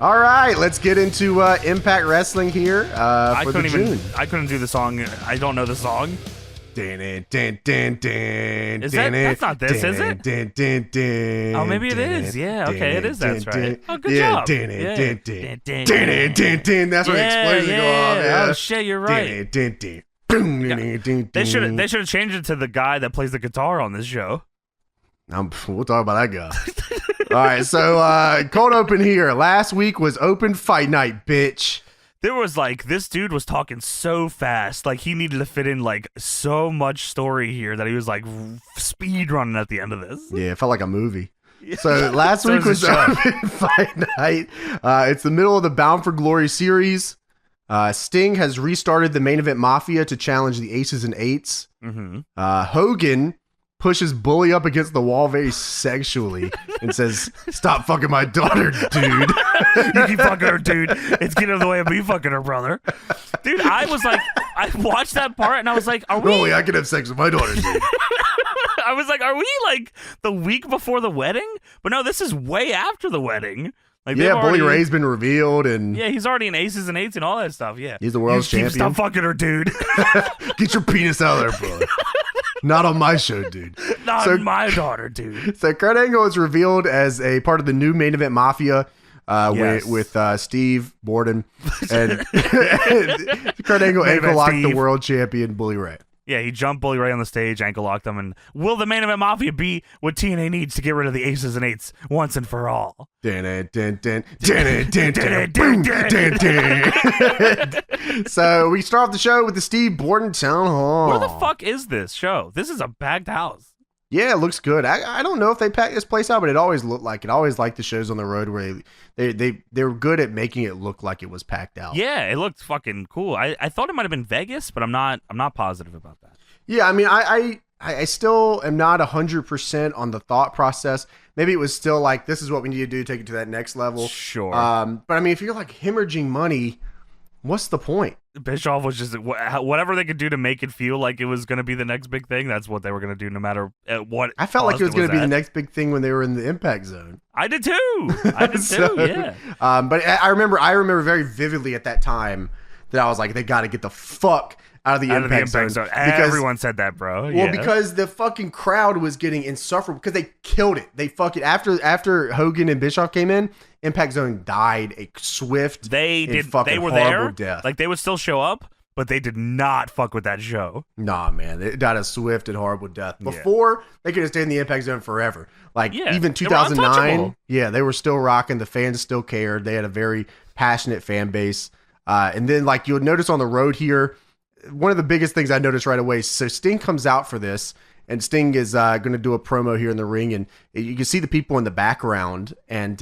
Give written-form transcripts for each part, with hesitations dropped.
All right, let's get into Impact Wrestling here for June. I couldn't do the song. I don't know the song. That's not this, is it? Oh, maybe it is. Yeah, okay, it is. That's right. Oh, good job. That's when the explosions go off. Yeah. Oh shit, you're right. They should have changed it to the guy that plays the guitar on this show. We'll talk about that guy. All right, so cold open here. Last week was open fight night, bitch. There was this dude was talking so fast, he needed to fit in so much story here that he was speed running at the end of this. Yeah, it felt like a movie. So last week was open fight night. It's the middle of the Bound for Glory series. Sting has restarted the Main Event Mafia to challenge the Aces and Eights. Mm-hmm. Hogan pushes Bully up against the wall very sexually and says, "Stop fucking my daughter, dude." You keep fucking her, dude. It's getting in the way of me fucking her, brother. Dude, I watched that part and I was like, are we... Only I can have sex with my daughter, dude. I was like, are we the week before the wedding? But no, this is way after the wedding. Bully Ray's been revealed, and yeah, he's already in Aces and Eights and all that stuff. Yeah, he's the world's champion. Stop fucking her, dude. Get your penis out of there, bro. Not on my show, dude. Not on my daughter, dude. So Kurt Angle is revealed as a part of the new Main Event Mafia with Steve Borden, and Kurt Angle ankle locked the world champion Bully Ray. Yeah, he jumped Bully Ray on the stage, ankle locked him, and will the Main Event Mafia be what TNA needs to get rid of the Aces and Eights once and for all? So we start off the show with the Steve Borden Town Hall. Where the fuck is this show? This is a packed house. Yeah, it looks good. I don't know if they packed this place out, but it always looked like it. I always liked the shows on the road where they're good at making it look like it was packed out. Yeah, it looked fucking cool. I thought it might have been Vegas, but I'm not positive about that. Yeah, I mean, I still am not 100% on the thought process. Maybe it was still this is what we need to do, take it to that next level. Sure. But I mean, if you're hemorrhaging money, what's the point? Bischoff was just whatever they could do to make it feel like it was going to be the next big thing. That's what they were going to do, no matter what. I felt like it was going to be the next big thing when they were in the Impact Zone. I did too. Yeah. But I remember very vividly at that time that I was like, they got to get the fuck out of the Impact Zone. Because everyone said that, bro. Well, because the fucking crowd was getting insufferable because they killed it. They fucking after Hogan and Bischoff came in, Impact Zone died a swift. They were there. Death. They would still show up, but they did not fuck with that show. Nah, man, it died a swift and horrible death. Before they could have stayed in the Impact Zone forever. Even 2009. Yeah, they were still rocking. The fans still cared. They had a very passionate fan base. And then you'll notice on the road here, one of the biggest things I noticed right away. So Sting comes out for this, and Sting is going to do a promo here in the ring, and you can see the people in the background, and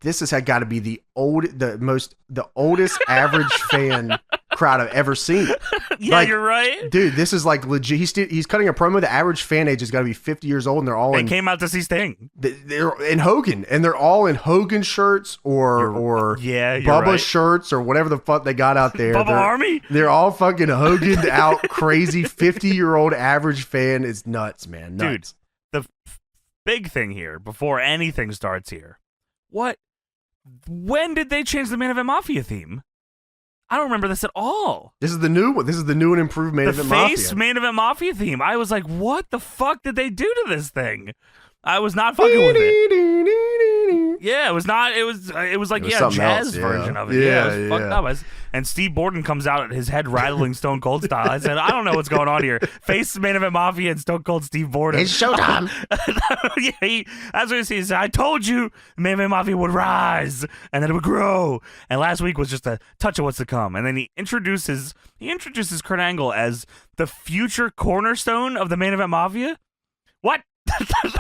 this has got to be the oldest average fan crowd I've ever seen. Yeah, you're right, dude. This is legit. He's cutting a promo. The average fan age has got to be 50 years old, and they're all came out to see Sting. They're in Hogan, and they're all in Hogan shirts or Bubba right. shirts or whatever the fuck they got out there. Bubba Army. They're all fucking Hogan'd out, crazy 50-year-old average fan. Is nuts, man. Nuts. Dude, the big thing here before anything starts here. When did they change the Main Event Mafia theme? I don't remember this at all. This is the new one. This is the new and improved Main Event Mafia. The face Main Event Mafia theme. I was like, what the fuck did they do to this thing? I was not fucking with it. Yeah, it was not. It was jazz version of it. Yeah, it was fucked up. And Steve Borden comes out at his head rattling Stone Cold style. I said, I don't know what's going on here. Face Main Event Mafia and Stone Cold Steve Borden. It's showtime. That's what he said. I told you Main Event Mafia would rise and then it would grow. And last week was just a touch of what's to come. And then he introduces Kurt Angle as the future cornerstone of the Main Event Mafia. What?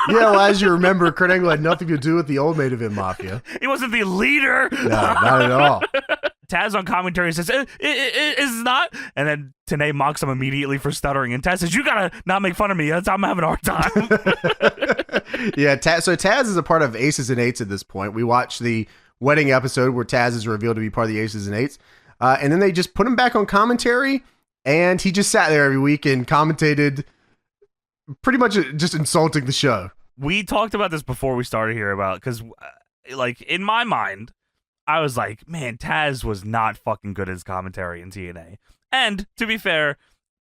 Yeah, well, as you remember, Kurt Angle had nothing to do with the old Main Event Mafia. He wasn't the leader. No, not at all. Taz on commentary says, it's not. And then Tna mocks him immediately for stuttering. And Taz says, you gotta not make fun of me. I'm having a hard time. Yeah, so Taz is a part of Aces and Eights at this point. We watched the wedding episode where Taz is revealed to be part of the Aces and Eights. And then they just put him back on commentary. And he just sat there every week and commentated, pretty much just insulting the show. We talked about this before we started here because in my mind, I was like, man, Taz was not fucking good as commentary in TNA. And to be fair,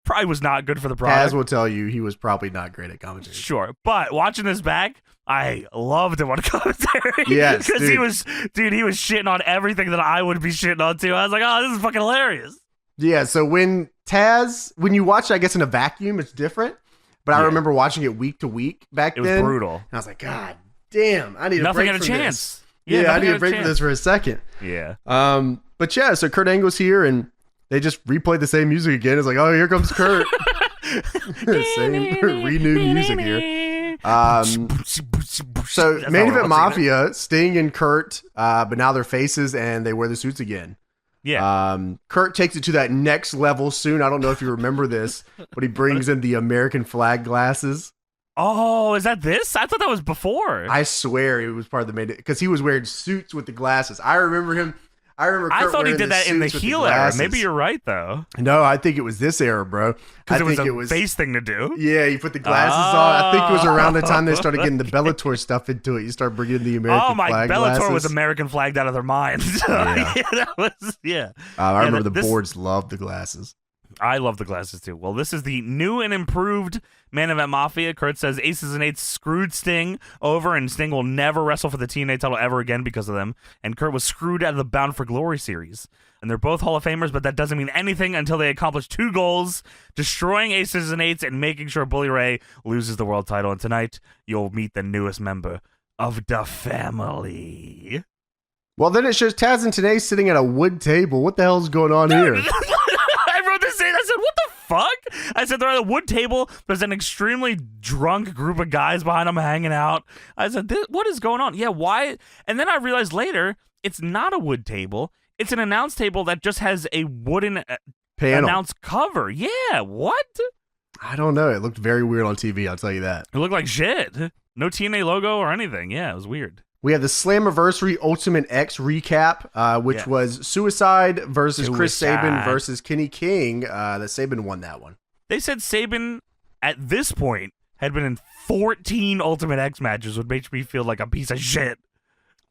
probably was not good for the product. Taz will tell you he was probably not great at commentary. Sure. But watching this back, I loved him on commentary. Yes, because he was shitting on everything that I would be shitting on too. I was like, oh, this is fucking hilarious. Yeah, so when you watch it, I guess in a vacuum, it's different. But I remember watching it week to week back then. It was brutal. And I was like, God damn, I need nothing a break had a from chance. This. Yeah, I need a break from this for a second. Yeah. But yeah, so Kurt Angle's here and they just replayed the same music again. It's like, oh, here comes Kurt. Same renewed music here. So Main Event Mafia, Sting and Kurt, but now they're faces and they wear the suits again. Yeah. Kurt takes it to that next level soon. I don't know if you remember this, but he brings in the American flag glasses. Oh, is that this? I thought that was before. I swear it was part of the main, because he was wearing suits with the glasses. I remember him. Kurt I thought he did the that in the heel era. Maybe you're right, though. No, I think it was this era, bro. Because it was a face thing to do. Yeah, you put the glasses on. I think it was around the time they started getting the Bellator stuff into it. You start bringing in the American flag glasses. Bellator was American flagged out of their minds. Yeah. I remember the boards loved the glasses. I love the glasses too. Well, this is the new and improved Main Event Mafia. Kurt says Aces and Eights screwed Sting over, and Sting will never wrestle for the TNA title ever again because of them. And Kurt was screwed out of the Bound for Glory series. And they're both Hall of Famers, but that doesn't mean anything until they accomplish two goals: destroying Aces and Eights and making sure Bully Ray loses the world title. And tonight, you'll meet the newest member of the family. Well, then it shows Taz and Tna sitting at a wood table. What the hell's going on here? I said, what the fuck? I said, they're at a wood table. There's an extremely drunk group of guys behind them hanging out. I said, what is going on? Yeah, why? And then I realized later, it's not a wood table. It's an announce table that just has a wooden announce cover. Yeah, what? I don't know. It looked very weird on TV, I'll tell you that. It looked like shit. No TNA logo or anything. Yeah, it was weird. We have the Slammiversary Ultimate X recap, which was Suicide versus Chris Sabin versus Kenny King. That Sabin won that one. They said Sabin, at this point, had been in 14 Ultimate X matches, which makes me feel like a piece of shit.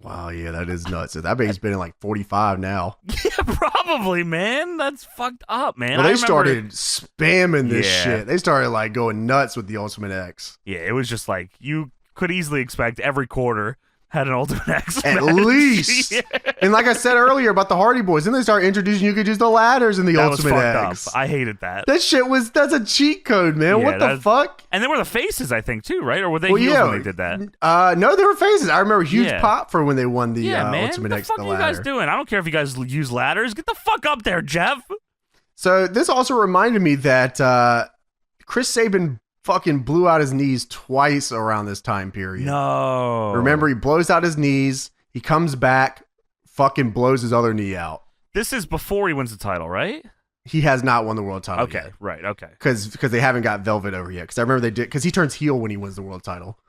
Wow, yeah, that is nuts. So that baby's been in like 45 now. Yeah, probably, man. That's fucked up, man. Well, they started spamming this shit. They started like going nuts with the Ultimate X. Yeah, it was just like, you could easily expect every quarter had an Ultimate X at match. least. Yeah. And like I said earlier about the Hardy Boys, then they start introducing you could use the ladders in the Ultimate X. Up. I hated that. That's a cheat code, man. Yeah, what the fuck? And they were the faces, I think, too, right? Or were they heels when they did that? No, they were faces. I remember huge pop for when they won the Ultimate X. What the fuck are you guys doing? I don't care if you guys use ladders. Get the fuck up there, Jeff. So this also reminded me that Chris Sabin fucking blew out his knees twice around this time period. No. Remember, he blows out his knees. He comes back, fucking blows his other knee out. This is before he wins the title, right? He has not won the world title yet. Right, okay. Because they haven't got Velvet over yet. Because I remember they did, because he turns heel when he wins the world title.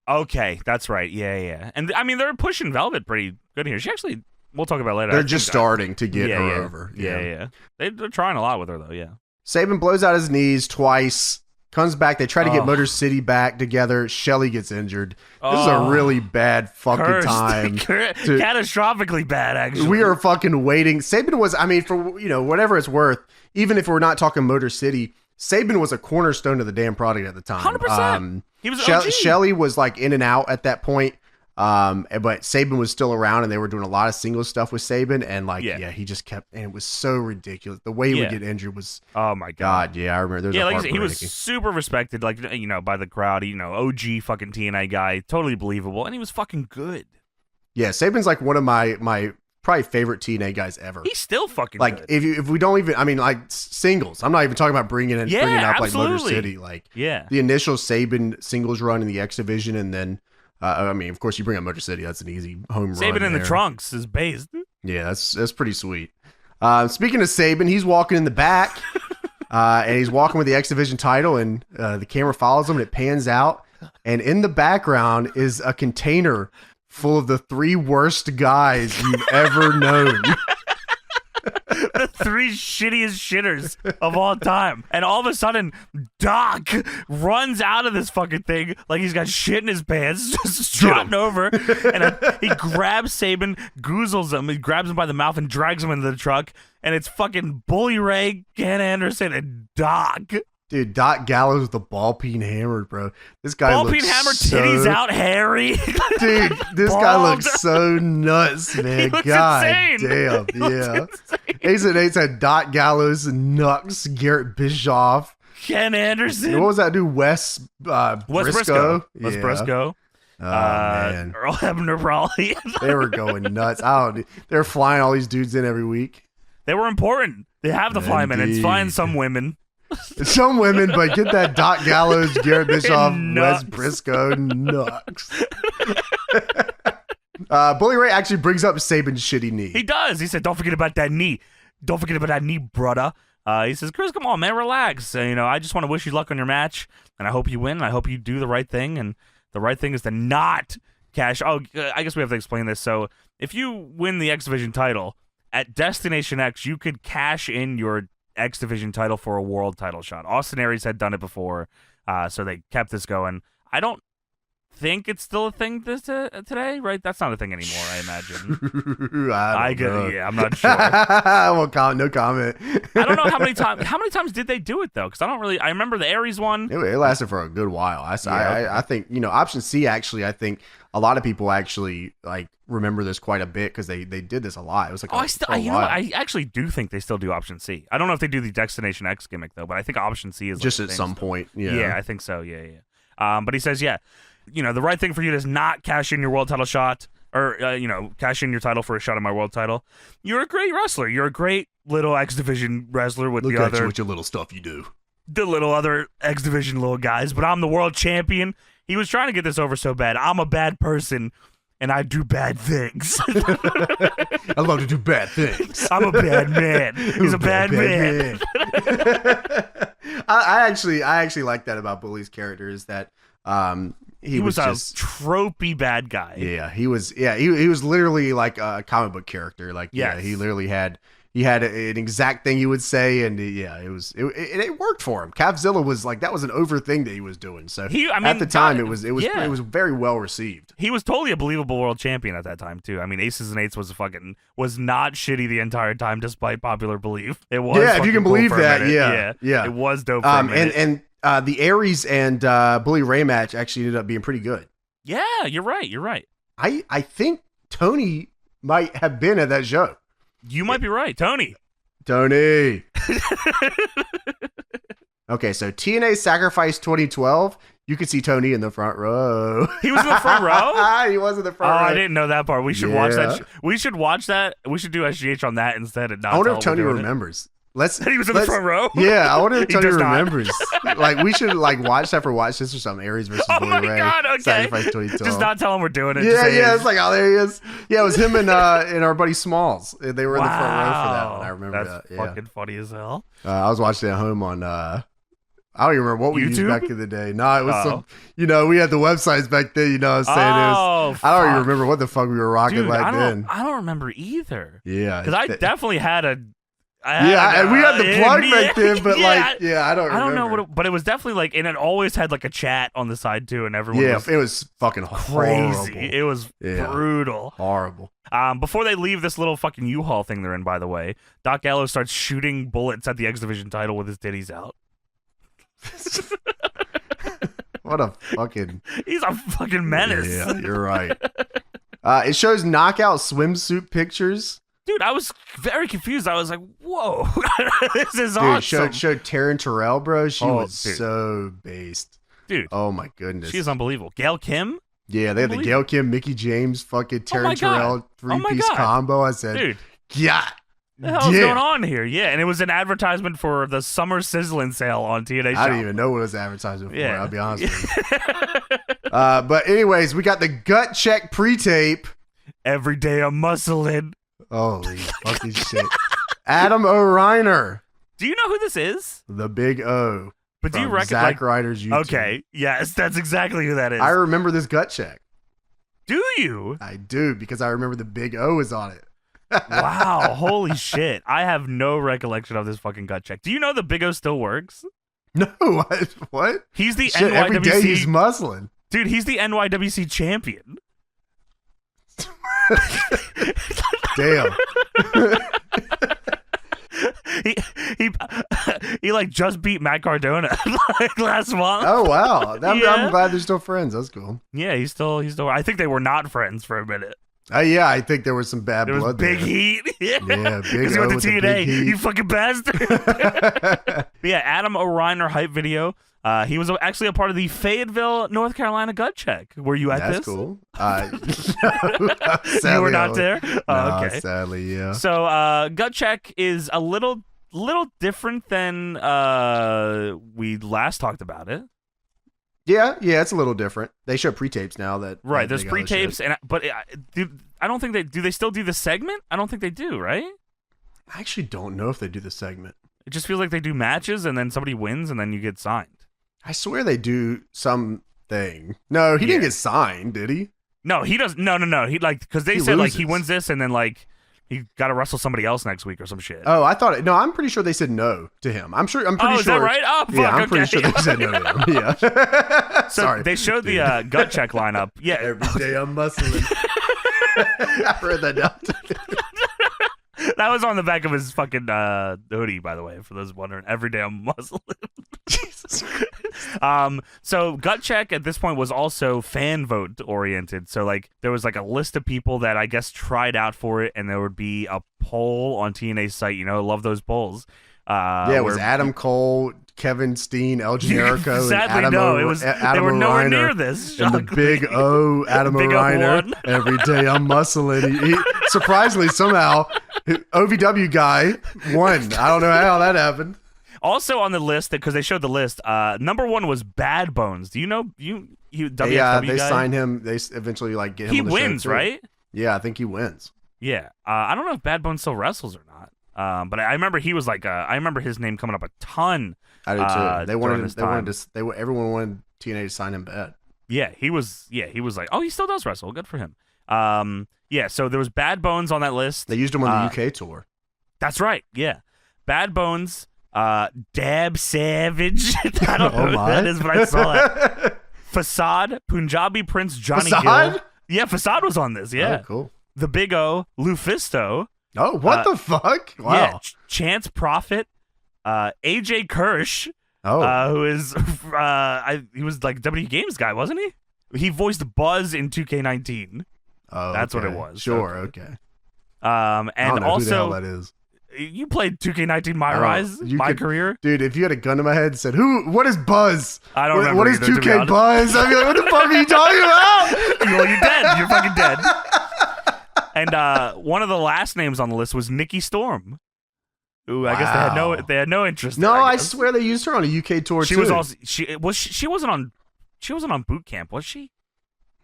Okay, that's right. Yeah. And I mean, they're pushing Velvet pretty good here. She actually, we'll talk about it later. They're just starting to get her over. Yeah. They're trying a lot with her, though, yeah. Sabin blows out his knees twice. Comes back. They try to get Motor City back together. Shelly gets injured. This is a really bad fucking time. Catastrophically bad, actually. We are fucking waiting. Sabin was, I mean, for whatever it's worth, even if we're not talking Motor City, Sabin was a cornerstone of the damn product at the time. 100%. He was OG. Shelly was like in and out at that point. But Sabin was still around, and they were doing a lot of single stuff with Sabin, and he just kept, and it was so ridiculous. The way he would get injured was, oh my god, yeah, I remember. Like he was super respected, like by the crowd, OG fucking TNA guy, totally believable, and he was fucking good. Yeah, Sabin's like one of my probably favorite TNA guys ever. He's still fucking like good. if we don't even, I mean, like singles. I'm not even talking about bringing up like Motor City, like the initial Sabin singles run in the X division, and then. I mean, of course, you bring up Motor City. That's an easy home run. Sabin in the trunks is based. Yeah, that's pretty sweet. Speaking of Sabin, he's walking in the back, and he's walking with the X Division title, and the camera follows him, and it pans out, and in the background is a container full of the 3 worst guys you've ever known. The three shittiest shitters of all time. And all of a sudden, Doc runs out of this fucking thing like he's got shit in his pants, just trotting over. And he grabs Sabin, goozles him, he grabs him by the mouth and drags him into the truck. And it's fucking Bully Ray, Ken Anderson, and Doc. Dude, Doc Gallows with the ball peen hammered, bro. This guy looks ball peen hammered, titties out, hairy. Dude, this guy looks so nuts, man. He looks God insane. damn, yeah. Ace and Eights had Doc Gallows, Nux, Garrett Bischoff, Ken Anderson. What was that dude? Wes Briscoe. Wes Briscoe. Oh, man. Earl Hebner probably. They were going nuts. They were flying all these dudes in every week. They were important. They have the fly minutes, flying some women. Some women, but get that Doc Gallows, Garrett Bischoff, Wes Briscoe, Nux. Bully Ray actually brings up Sabin's shitty knee. He does. He said, "Don't forget about that knee. Don't forget about that knee, brother." He says, "Chris, come on, man, relax. I just want to wish you luck on your match, and I hope you win. And I hope you do the right thing. And the right thing is to not cash." Oh, I guess we have to explain this. So, if you win the X Division title at Destination X, you could cash in your X Division title for a world title shot. Austin Aries had done it before, so they kept this going. I don't think it's still a thing today, right? That's not a thing anymore, I imagine. I don't know. Yeah, I'm not sure. No comment. I don't know how many times did they do it though? Because I remember the Aries one. It lasted for a good while. I think option C actually. I think a lot of people actually like remember this quite a bit because they did this a lot. It was like I actually do think they still do option C. I don't know if they do the Destination X gimmick though, but I think option C is just like at some point. Yeah, I think so. Yeah. But he says, the right thing for you is not cash in your world title shot or cash in your title for a shot at my world title. You're a great wrestler. You're a great little X Division wrestler with Look at you with your little stuff you do. The little other X Division little guys, but I'm the world champion. He was trying to get this over so bad. I'm a bad person, and I do bad things. I love to do bad things. I'm a bad man. He's a bad man. I actually like that about Bully's character is that he was just a tropey bad guy. Yeah, he was literally like a comic book character. Like he literally had an exact thing he would say, and it worked for him. Capzilla was like that was an over thing that he was doing. So at the time it was very well received. He was totally a believable world champion at that time too. I mean, Aces and Eights was not shitty the entire time, despite popular belief. It was if you can believe that. Yeah, it was dope. For a minute. And the Aries and Bully Ray match actually ended up being pretty good. Yeah, you're right. I think Tony might have been at that show. You might be right, Tony. Okay, so TNA Sacrifice 2012. You could see Tony in the front row. He was in the front row? He was in the front row. I didn't know that part. We should watch that. We should watch that. We should do SGH on that instead. And not I wonder if Tony remembers. He was in the front row? Yeah, I wonder if Tony remembers. Like, we should watch that for Watch This or something. Aries versus Bully Ray. God, okay. Sacrifice 2012. Just not tell him we're doing it. Yeah, it's like, oh, there he is. Yeah, it was him and our buddy Smalls. They were in the front row for that one. I remember that. That's fucking funny as hell. I was watching it at home on, I don't even remember what we YouTube? used back in the day. No, it was some, we had the websites back then, what I'm saying? I don't even remember what the fuck we were rocking back then. I don't remember either. Yeah. Because I definitely had a... and we had the plug back then, but I don't remember. I don't know but it was definitely like, and it always had like a chat on the side too, and everyone it was fucking crazy. Horrible. It was brutal. Horrible. Before they leave this little fucking U-Haul thing they're in, by the way, Doc Gallows starts shooting bullets at the X Division title with his titties out. What a fucking... He's a fucking menace. Yeah, you're right. It shows knockout swimsuit pictures. Dude, I was very confused. I was like, whoa, this is awesome. Showed Taryn Terrell, bro. She was so based. Dude. Oh, my goodness. She's unbelievable. Gail Kim? Yeah, they had the Gail Kim, Mickey James, fucking Taryn Terrell three-piece combo. I said, dude, yeah. What the hell's going on here? Yeah, and it was an advertisement for the summer sizzling sale on TNA Shop. I didn't even know what it was advertisement for. I'll be honest with you. But anyways, we got the gut check pre-tape. Every day I'm muscling. Holy fucking shit. Adam O'Reiner. Do you know who this is? The Big O. But do you recognize Zack Ryder's YouTube? Okay, yes, that's exactly who that is. I remember this gut check. Do you? I do, because I remember the Big O is on it. Wow, holy shit. I have no recollection of this fucking gut check. Do you know the Big O still works? No, what? He's the NYWC. Every day he's muscling. Dude, he's the NYWC champion. Damn. he like just beat Matt Cardona like last month. Oh wow. I'm glad they're still friends. That's cool. Yeah, he's still I think they were not friends for a minute. Yeah, I think there was some bad blood. Was big there. Heat. Yeah, big. He went to TNA. You fucking bastard. Yeah, Adam O'Reiner hype video. He was actually a part of the Fayetteville, North Carolina gut check. Were you at That's this? That's cool. No, you were not there? No, okay. Sadly, yeah. So gut check is a little different than we last talked about it. Yeah, it's a little different. They show pre-tapes now that right. There's pre-tapes, but I don't think they still do the segment. I don't think they do, right? I actually don't know if they do the segment. It just feels like they do matches and then somebody wins and then you get signed. I swear they do something. No, he didn't get signed, did he? No, he doesn't. No. He because they said like he wins this and then like he got to wrestle somebody else next week or some shit. Oh, I thought no. I'm pretty sure they said no to him. I'm pretty sure. Is that right? Oh, fuck. Yeah, I'm pretty sure they said no to him. Yeah. So Sorry. They showed the gut check lineup. Yeah. Every day I'm muscling. I read that down. That was on the back of his fucking hoodie, by the way, for those wondering. Every day I'm muscling. Jesus Christ. So gut check at this point was also fan vote oriented. So like there was like a list of people that I guess tried out for it, and there would be a poll on TNA's site. You know, love those polls. It was Adam Cole, Kevin Steen, El Generico, sadly, and Adam no, it was Adam they were nowhere O'Reiner, near this. And the Big O, Adam O'Reiner. Every day I'm muscling. He surprisingly somehow, OVW guy won. I don't know how that happened. Also on the list, because they showed the list, number one was Bad Bones. Do you know WXW Yeah, they guy? signed him. They eventually like get him. He on the wins, show too. right? Yeah, I think he wins. Yeah, I don't know if Bad Bones still wrestles or not. But I remember he was like, I remember his name coming up a ton. I do too. Everyone wanted TNA to sign him bad. Yeah, he was like, oh, he still does wrestle. Good for him. Yeah, so there was Bad Bones on that list. They used him on the UK tour. That's right. Yeah, Bad Bones, Dab Savage. I don't know what that is, but I saw it. Facade, Punjabi Prince Johnny Facade? Gill. Yeah, Facade was on this. Yeah, oh, cool. The Big O, Lufisto. Oh, what the fuck? Wow. Yeah, Chance Prophet, AJ Kirsch, who is he was like WWE Games guy, wasn't he? He voiced Buzz in 2K19. Oh, that's what it was. Sure, okay. And I don't know also who the hell that is. You played 2K19 My Rise, career? Dude, if you had a gun to my head and said, what is Buzz? I don't remember. What is 2K Buzz? I'd be like, what the fuck are you talking about? Well, you're dead. You're fucking dead. And one of the last names on the list was Nikki Storm. Ooh, I guess they had no interest. No, I swear they used her on a UK tour she too. Was also she wasn't on boot camp, was she?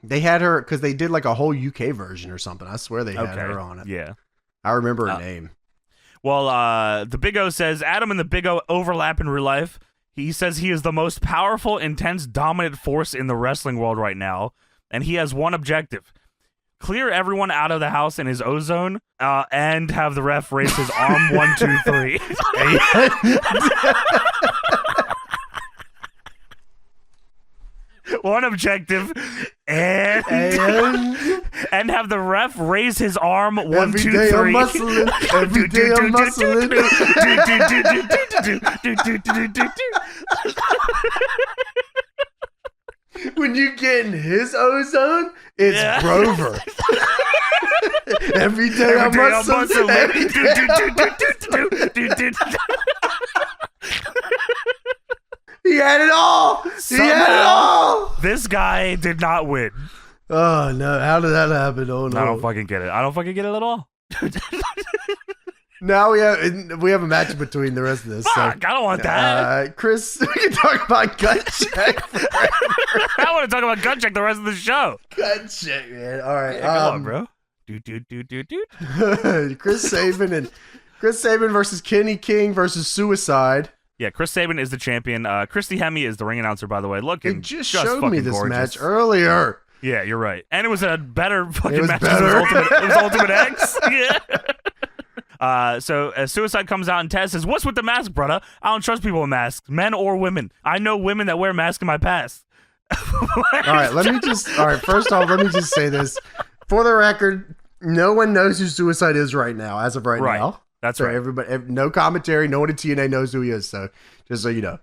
They had her because they did like a whole UK version or something. I swear they had her on it. Yeah. I remember her name. Well, the Big O says Adam and the Big O overlap in real life. He says he is the most powerful, intense, dominant force in the wrestling world right now, and he has one objective: clear everyone out of the house in his ozone, and have the ref raise his arm 1, 2, 3. One objective, and have the ref raise his arm 1, 2, 3. I'm muscling. Every day I'm muscling. When you get in his ozone, it's Grover. Every day I'm muscling. He had it all. Somehow, this guy did not win. Oh no! How did that happen? Oh no! I don't fucking get it. I don't fucking get it at all. Now we have a match between the rest of this. Fuck! I don't want that. Chris, we can talk about gut check. I want to talk about gut check the rest of the show. Gut check, man. All right, come on, bro. Chris Sabin versus Kenny King versus Suicide. Yeah, Chris Sabin is the champion. Christy Hemme is the ring announcer, by the way. Looking just showed me this gorgeous. match earlier. Yeah, you're right. And it was a better fucking match. Better. It was Ultimate X. Yeah. So Suicide comes out and Taz says, "What's with the mask, brother? I don't trust people with masks, men or women. I know women that wear masks in my past." All right, first off, let me just say this. For the record, no one knows who Suicide is right now, as of right now. That's so right. Everybody, no commentary. No one at TNA knows who he is. So just so you know.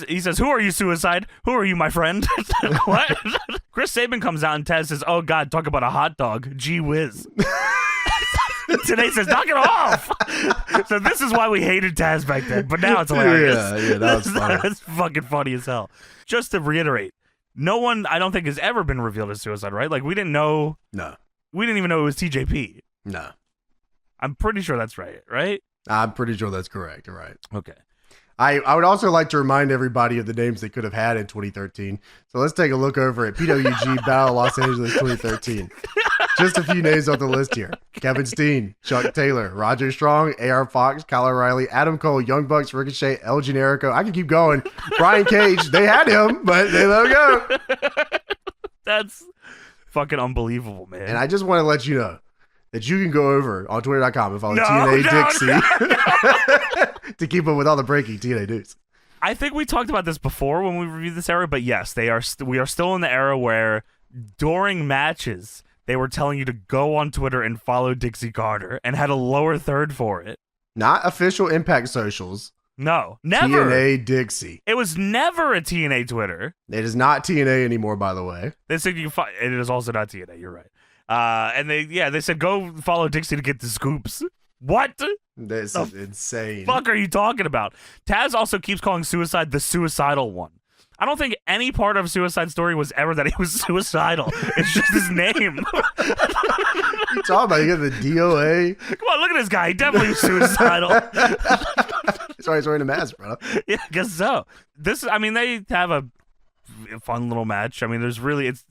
He says, "Who are you, Suicide? Who are you, my friend?" What? Chris Sabin comes out and Taz says, "Oh God, talk about a hot dog. Gee whiz." Today says, "Knock it off." So this is why we hated Taz back then, but now it's hilarious. Yeah, that was funny. That's fucking funny as hell. Just to reiterate, no one, I don't think, has ever been revealed as Suicide, right? Like, we didn't know. No. We didn't even know it was TJP. No. I'm pretty sure that's right? I'm pretty sure that's correct. You're right. Okay. I would also like to remind everybody of the names they could have had in 2013. So let's take a look over at PWG Battle Los Angeles 2013. Just a few names on the list here. Kevin Steen, Chuck Taylor, Roger Strong, AR Fox, Kyle O'Reilly, Adam Cole, Young Bucks, Ricochet, El Generico. I can keep going. Brian Cage, they had him, but they let him go. That's fucking unbelievable, man. And I just want to let you know that you can go over on Twitter.com and follow TNA Dixie to keep up with all the breaking TNA news. I think we talked about this before when we reviewed this era, but yes, we are still in the era where during matches, they were telling you to go on Twitter and follow Dixie Carter and had a lower third for it. Not official Impact socials. No, never. TNA Dixie. It was never a TNA Twitter. It is not TNA anymore, by the way. They said it is also not TNA. You're right. And they said go follow Dixie to get the scoops. What? This is insane. Fuck are you talking about? Taz also keeps calling Suicide the suicidal one. I don't think any part of Suicide's story was ever that he was suicidal. It's just his name. What are you talking about? You got the DOA? Come on, look at this guy. He definitely was suicidal. That's why he's wearing a mask, bro. Yeah, I guess so. They have a fun little match. I mean, it's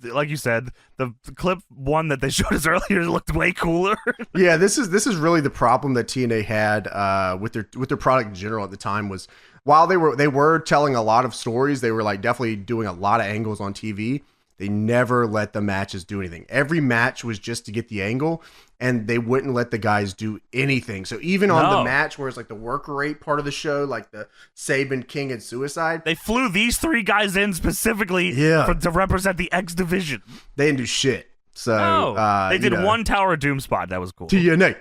like you said, the clip one that they showed us earlier looked way cooler. Yeah, this is really the problem that TNA had with their product in general at the time was while they were telling a lot of stories, they were like definitely doing a lot of angles on TV. They never let the matches do anything. Every match was just to get the angle, and they wouldn't let the guys do anything. So even on the match where it's like the worker rate part of the show, like the Sabin, King, and Suicide, they flew these three guys in specifically to represent the X division. They didn't do shit. So they did one Tower of Doom spot. That was cool. TNA.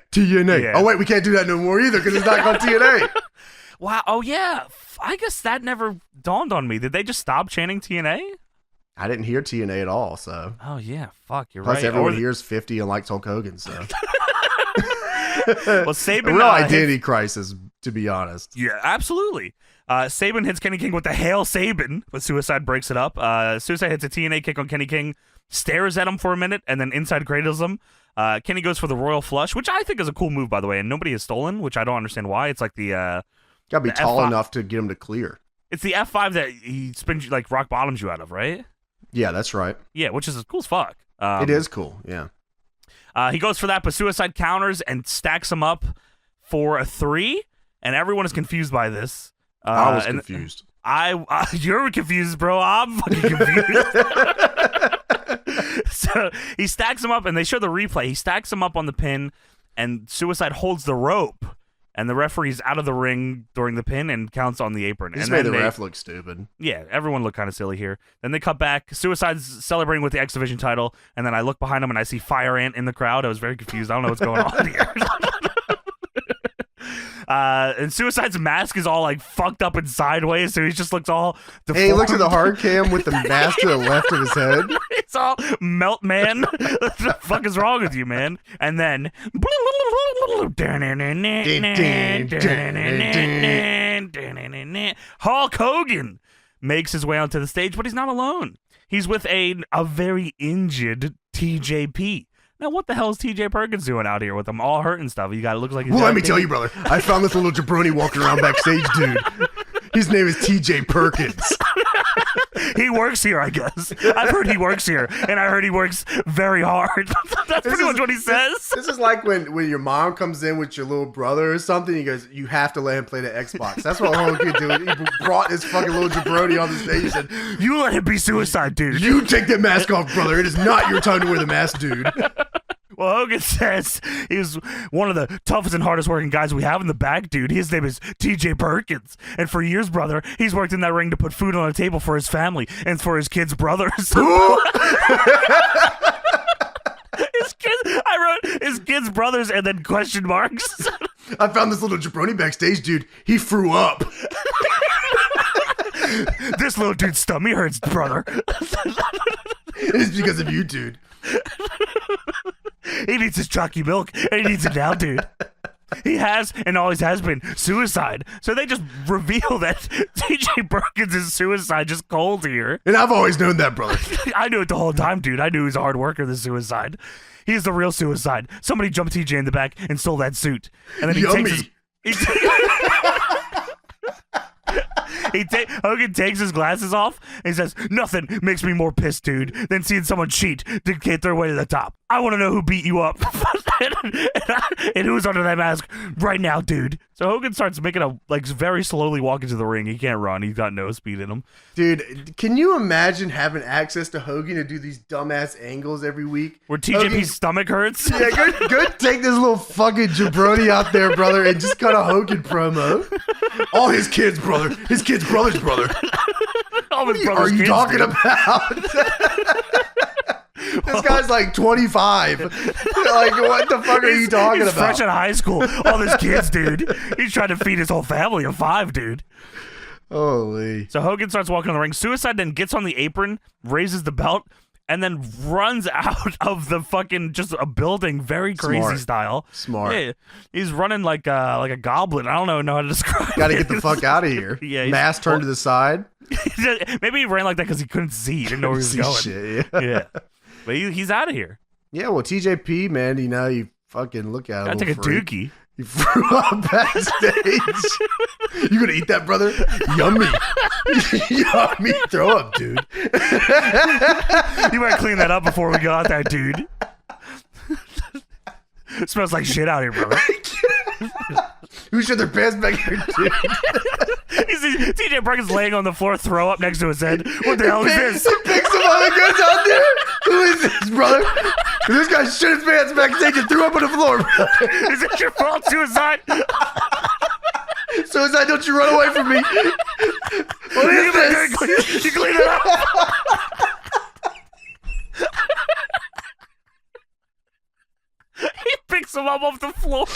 Yeah. Oh, wait, we can't do that no more either because it's not called TNA. Wow. Oh, yeah. I guess that never dawned on me. Did they just stop chanting TNA? I didn't hear TNA at all, so. Oh, yeah. Fuck, you're Plus, right. Plus, everyone hears 50 and likes Hulk Hogan, so. Well, Sabin. A real identity crisis, to be honest. Yeah, absolutely. Sabin hits Kenny King with the Hail Sabin, but Suicide breaks it up. Suicide hits a TNA kick on Kenny King, stares at him for a minute, and then inside cradles him. Kenny goes for the Royal Flush, which I think is a cool move, by the way, and nobody has stolen, which I don't understand why. It's like the... Gotta be tall enough to get him to clear. It's the F5 that he spins, like, rock bottoms you out of, right? Yeah, that's right. Yeah, which is cool as fuck. It is cool, yeah. He goes for that, but Suicide counters and stacks him up for a 3, and everyone is confused by this. I was confused. You're confused, bro. I'm fucking confused. So he stacks him up, and they show the replay. He stacks him up on the pin, and Suicide holds the rope, and the referee's out of the ring during the pin and counts on the apron. This made the ref look stupid. Yeah, everyone looked kind of silly here. Then they cut back. Suicide's celebrating with the X Division title, and then I look behind him and I see Fire Ant in the crowd. I was very confused. I don't know what's going on here. And Suicide's mask is all like fucked up and sideways, so he just looks all deformed. Hey, he looks at the hard cam with the mask to the left of his head. It's all melt, man. What the fuck is wrong with you, man? And then Hulk Hogan makes his way onto the stage, but he's not alone. He's with a very injured TJP. Now, what the hell is TJ Perkins doing out here with him all hurt and stuff? It looks like he's let me tell you, brother. I found this little jabroni walking around backstage, dude. His name is TJ Perkins. He works here, I guess. I've heard he works here, and I heard he works very hard. That's pretty much what he says. This is like when your mom comes in with your little brother or something, he goes, you have to let him play the Xbox. That's what Hogan did. He brought his fucking little jabroni on the stage and said, you let him be Suicide, dude. You take that mask off, brother. It is not your time to wear the mask, dude. Well, Hogan says he's one of the toughest and hardest working guys we have in the back, dude. His name is TJ Perkins. And for years, brother, he's worked in that ring to put food on the table for his family and for his kids' brothers. His kids, I wrote his kids' brothers and then question marks. I found this little jabroni backstage, dude. He threw up. This little dude's stomach hurts, brother. It's because of you, dude. He needs his chalky milk, and he needs it now, dude. He has, and always has been, suicide. So they just reveal that TJ Perkins is suicide just cold here. And I've always known that, brother. I knew it the whole time, dude. I knew he was a hard worker, the suicide. He's the real suicide. Somebody jumped TJ in the back and stole that suit. And then Hogan takes his glasses off and he says, nothing makes me more pissed, dude, than seeing someone cheat to dictate their way to the top. I want to know who beat you up and who's under that mask right now, dude. So Hogan starts making very slowly walk into the ring. He can't run. He's got no speed in him. Dude, can you imagine having access to Hogan to do these dumbass angles every week? Where TJP's stomach hurts? Yeah, go take this little fucking jabroni out there, brother, and just cut a Hogan promo. All his kids, brother. His kids' brother's brother. All his what are you talking about? This guy's like 25. Like, what the fuck are you talking about? He's fresh out of high school. All his kids, dude. He's trying to feed his whole family of 5, dude. Holy. So Hogan starts walking on the ring. Suicide then gets on the apron, raises the belt, and then runs out of the fucking just a building, very crazy style. Smart. Yeah, he's running like a goblin. I don't know how to describe. Got to get the fuck out of here. Yeah, mask turned to the side. Maybe he ran like that because he couldn't see. He didn't know where he was going. Shit, yeah. But he's out of here. Yeah, well, TJP, man, you fucking look at him. Gotta take a dookie. You threw up backstage. You gonna eat that, brother? Yummy. Yummy. Throw up, dude. You better clean that up before we go out there, dude. Smells like shit out here, brother. Who showed their pants back here, dude? TJ Perkins laying on the floor, throw up next to his head. What the hell is this? He picks him up and goes out there. Who is this, brother? This guy shit his pants backstage and threw up on the floor, brother. Is it your fault, Suicide? Suicide, don't you run away from me. What is this? You clean it up. He picks him up off the floor.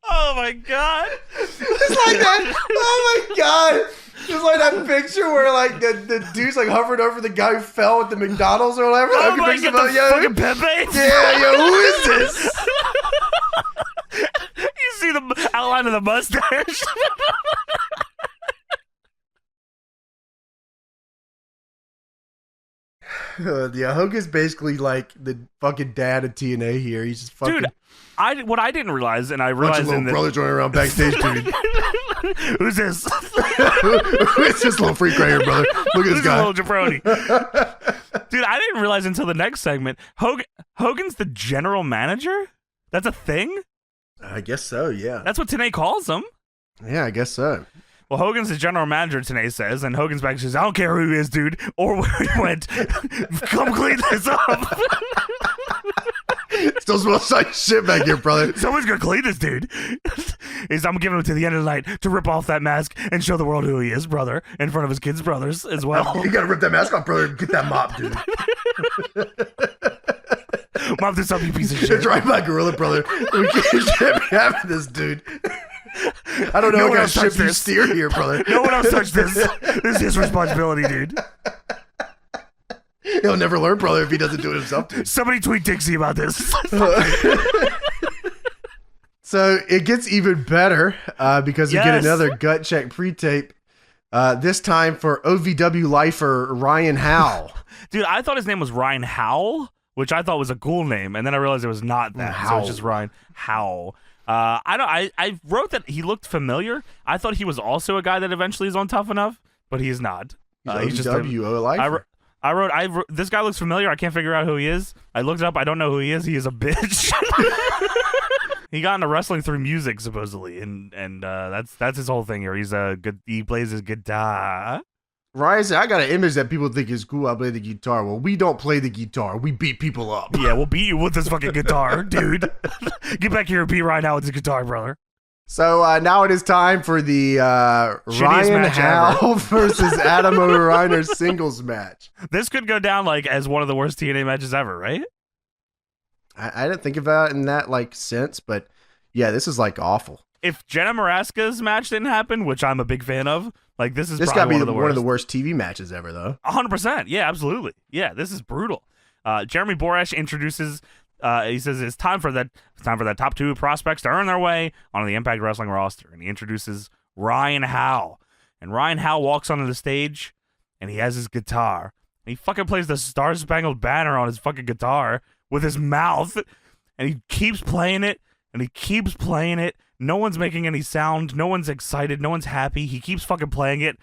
Oh my god. It's like that. Oh my god. It's like that picture where like the dude's like hovering over the guy who fell at the McDonald's or whatever. Oh my god, fucking Pepe. Yeah, yo, who is this? You see the outline of the mustache. Yeah, Hogan's basically like the fucking dad of TNA here. He's just fucking. Dude, what I didn't realize, and I realized little brothers running around backstage, dude. Who's this? Who is this little freak right here, brother? Look at this guy. Little jabroni. Dude, I didn't realize until the next segment. Hogan's the general manager? That's a thing? I guess so, yeah. That's what Tna calls him. Yeah, I guess so. Well, Hogan's the general manager, Tna says, and Hogan's back says, I don't care who he is, dude, or where he went. Come clean this up. Still smells like shit back here, brother. Someone's gonna clean this dude. I'm giving him to the end of the night to rip off that mask and show the world who he is, brother, in front of his kids' brothers as well. You gotta rip that mask off, brother, and get that mop, dude. Mop this up, you piece of shit. It's right, my gorilla, brother. We can't be having this, dude. I don't know what kind of ship you steer here, brother. No one else touched this. This is his responsibility, dude. He'll never learn, brother, if he doesn't do it himself, dude. Somebody tweet Dixie about this. So it gets even better because we get another gut check pre-tape. This time for OVW lifer Ryan Howell. Dude, I thought his name was Ryan Howell, which I thought was a cool name, and then I realized it was not that. So it's just Ryan Howell. I wrote that he looked familiar. I thought he was also a guy that eventually is on Tough Enough, but he's not. He's just OVW lifer. I wrote, this guy looks familiar. I can't figure out who he is. I looked it up. I don't know who he is. He is a bitch. He got into wrestling through music, supposedly, and that's his whole thing here. He plays his guitar. Ryan said, I got an image that people think is cool. I play the guitar. Well, we don't play the guitar. We beat people up. Yeah, we'll beat you with this fucking guitar, dude. Get back here and beat Ryan Howe with the guitar, brother. So now it is time for the Ryan Howe versus Adam O'Reiner singles match. This could go down like as one of the worst TNA matches ever, right? I didn't think about it in that like sense, but yeah, this is like awful. If Jenna Maraska's match didn't happen, which I'm a big fan of, like this got to be one of the worst TV matches ever, though. 100%. Yeah, absolutely. Yeah, this is brutal. Jeremy Borash introduces. He says it's time for that top 2 prospects to earn their way onto the Impact Wrestling roster, and he introduces Ryan Howe. And Ryan Howe walks onto the stage, and he has his guitar. And he fucking plays the Star Spangled Banner on his fucking guitar with his mouth, and he keeps playing it, and he keeps playing it. No one's making any sound. No one's excited. No one's happy. He keeps fucking playing it.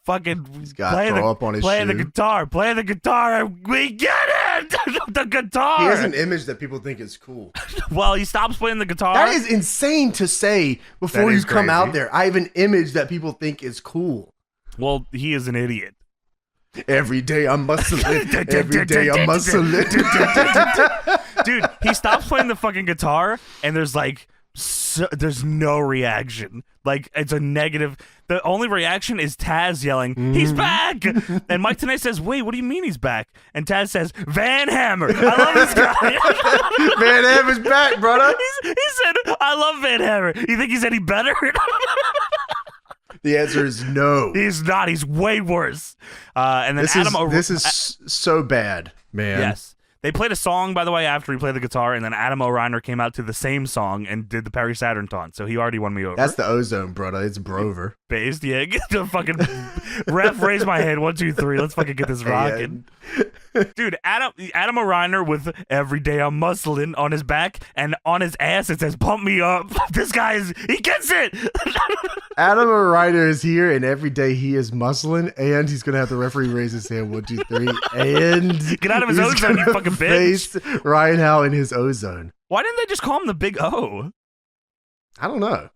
Fucking He's got to throw up on his playing the guitar. Playing the guitar. We get it! The guitar! He has an image that people think is cool. Well, he stops playing the guitar. That is insane to say before you come out there. I have an image that people think is cool. Well, he is an idiot. Every day I'm muscling. Every day I'm muscling. Dude, he stops playing the fucking guitar, and there's like... there's no reaction. Like, it's a negative. The only reaction is Taz yelling, he's back! And Mike Tenay says, wait, what do you mean he's back? And Taz says, Van Hammer. I love this guy. Van Hammer's back, brother. He said, I love Van Hammer. You think he's any better? The answer is no. He's not. He's way worse. And then this is so bad, man. Yes. They played a song, by the way, after he played the guitar, and then Adam O'Reiner came out to the same song and did the Perry Saturn taunt, so he already won me over. That's the Ozone, brother. It's Brover. Based, yeah. Get the fucking ref, raise my hand. 1, 2, 3. Let's fucking get this rocking. Dude, Adam O'Reiner with every day I'm muscling on his back, and on his ass it says pump me up. This guy he gets it. Adam O'Reiner is here, and every day he is muscling, and he's gonna have the referee raise his hand. 1, 2, 3, and get out of his ozone, you fucking bitch. Face Ryan Howe in his ozone. Why didn't they just call him the Big O? I don't know.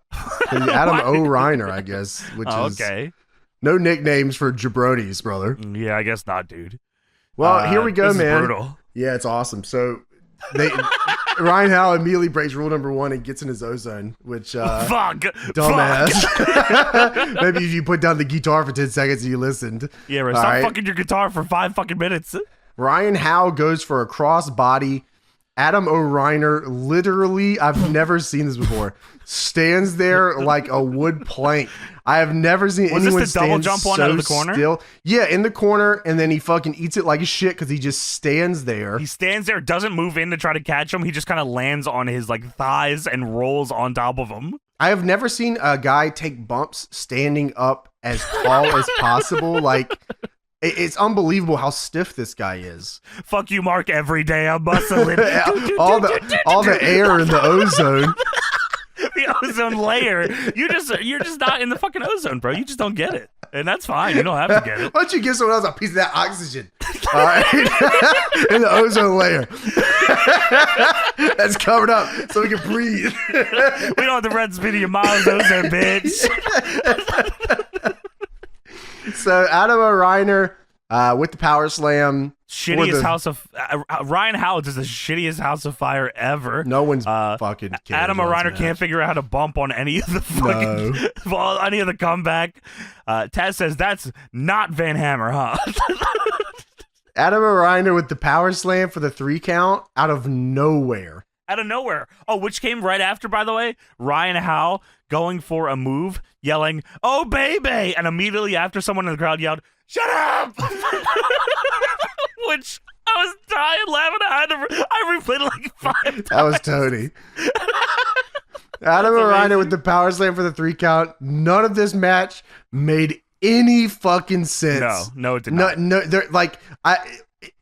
Adam O'Reiner, I guess, which is okay. No nicknames for jabronis, brother. Yeah, I guess not, dude. Well, here we go, this man. Is brutal. Yeah, it's awesome. So Ryan Howe immediately breaks rule number 1 and gets in his ozone, which dumbass. Fuck. Maybe if you put down the guitar for 10 seconds and you listened. Yeah, right. Stop fucking your guitar for 5 fucking minutes. Ryan Howe goes for a crossbody. Adam O'Reiner, literally, I've never seen this before, stands there like a wood plank. I have never seen anyone this the double stand jump one so out of the corner? Still. Yeah, in the corner, and then he fucking eats it like a shit because he just stands there. He stands there, doesn't move in to try to catch him. He just kind of lands on his like thighs and rolls on top of him. I have never seen a guy take bumps standing up as tall as possible. Like, it's unbelievable how stiff this guy is. Fuck you, Mark. Every day I'm muscling. all the air in the ozone. The ozone layer. You're just not in the fucking ozone, bro. You just don't get it, and that's fine. You don't have to get it. Why don't you give someone else a piece of that oxygen? All right, in the ozone layer that's covered up so we can breathe. We don't have the red speed of your mom's ozone, bitch. So Adam O'Reiner with the power slam. Shittiest house of Ryan Howe does the shittiest house of fire ever. No one's fucking cares. Adam O'Reiner can't figure out how to bump on any of the fucking any of the comeback. Taz says that's not Van Hammer, huh? Adam O'Reiner with the power slam for the 3 count out of nowhere. Out of nowhere. Oh, which came right after, by the way, Ryan Howe going for a move, yelling, "Oh, baby!" And immediately after, someone in the crowd yelled, "Shut up!" Which I was dying laughing. I replayed it like 5 times. That was Tony. Adam O'Reiner with the power slam for the 3 count. None of this match made any fucking sense. No, it did not. No,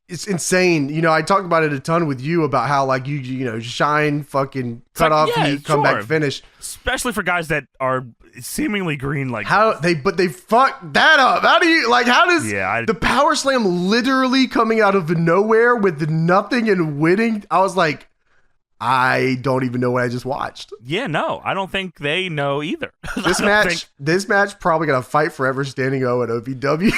it's insane. You know, I talked about it a ton with you about how like you know, shine, fucking cut off heat, come back finish. Especially for guys that are seemingly green like but they fucked that up. How do you the power slam literally coming out of nowhere with nothing and winning? I was like, I don't even know what I just watched. Yeah, no, I don't think they know either. This match probably got a fight forever standing O at OVW.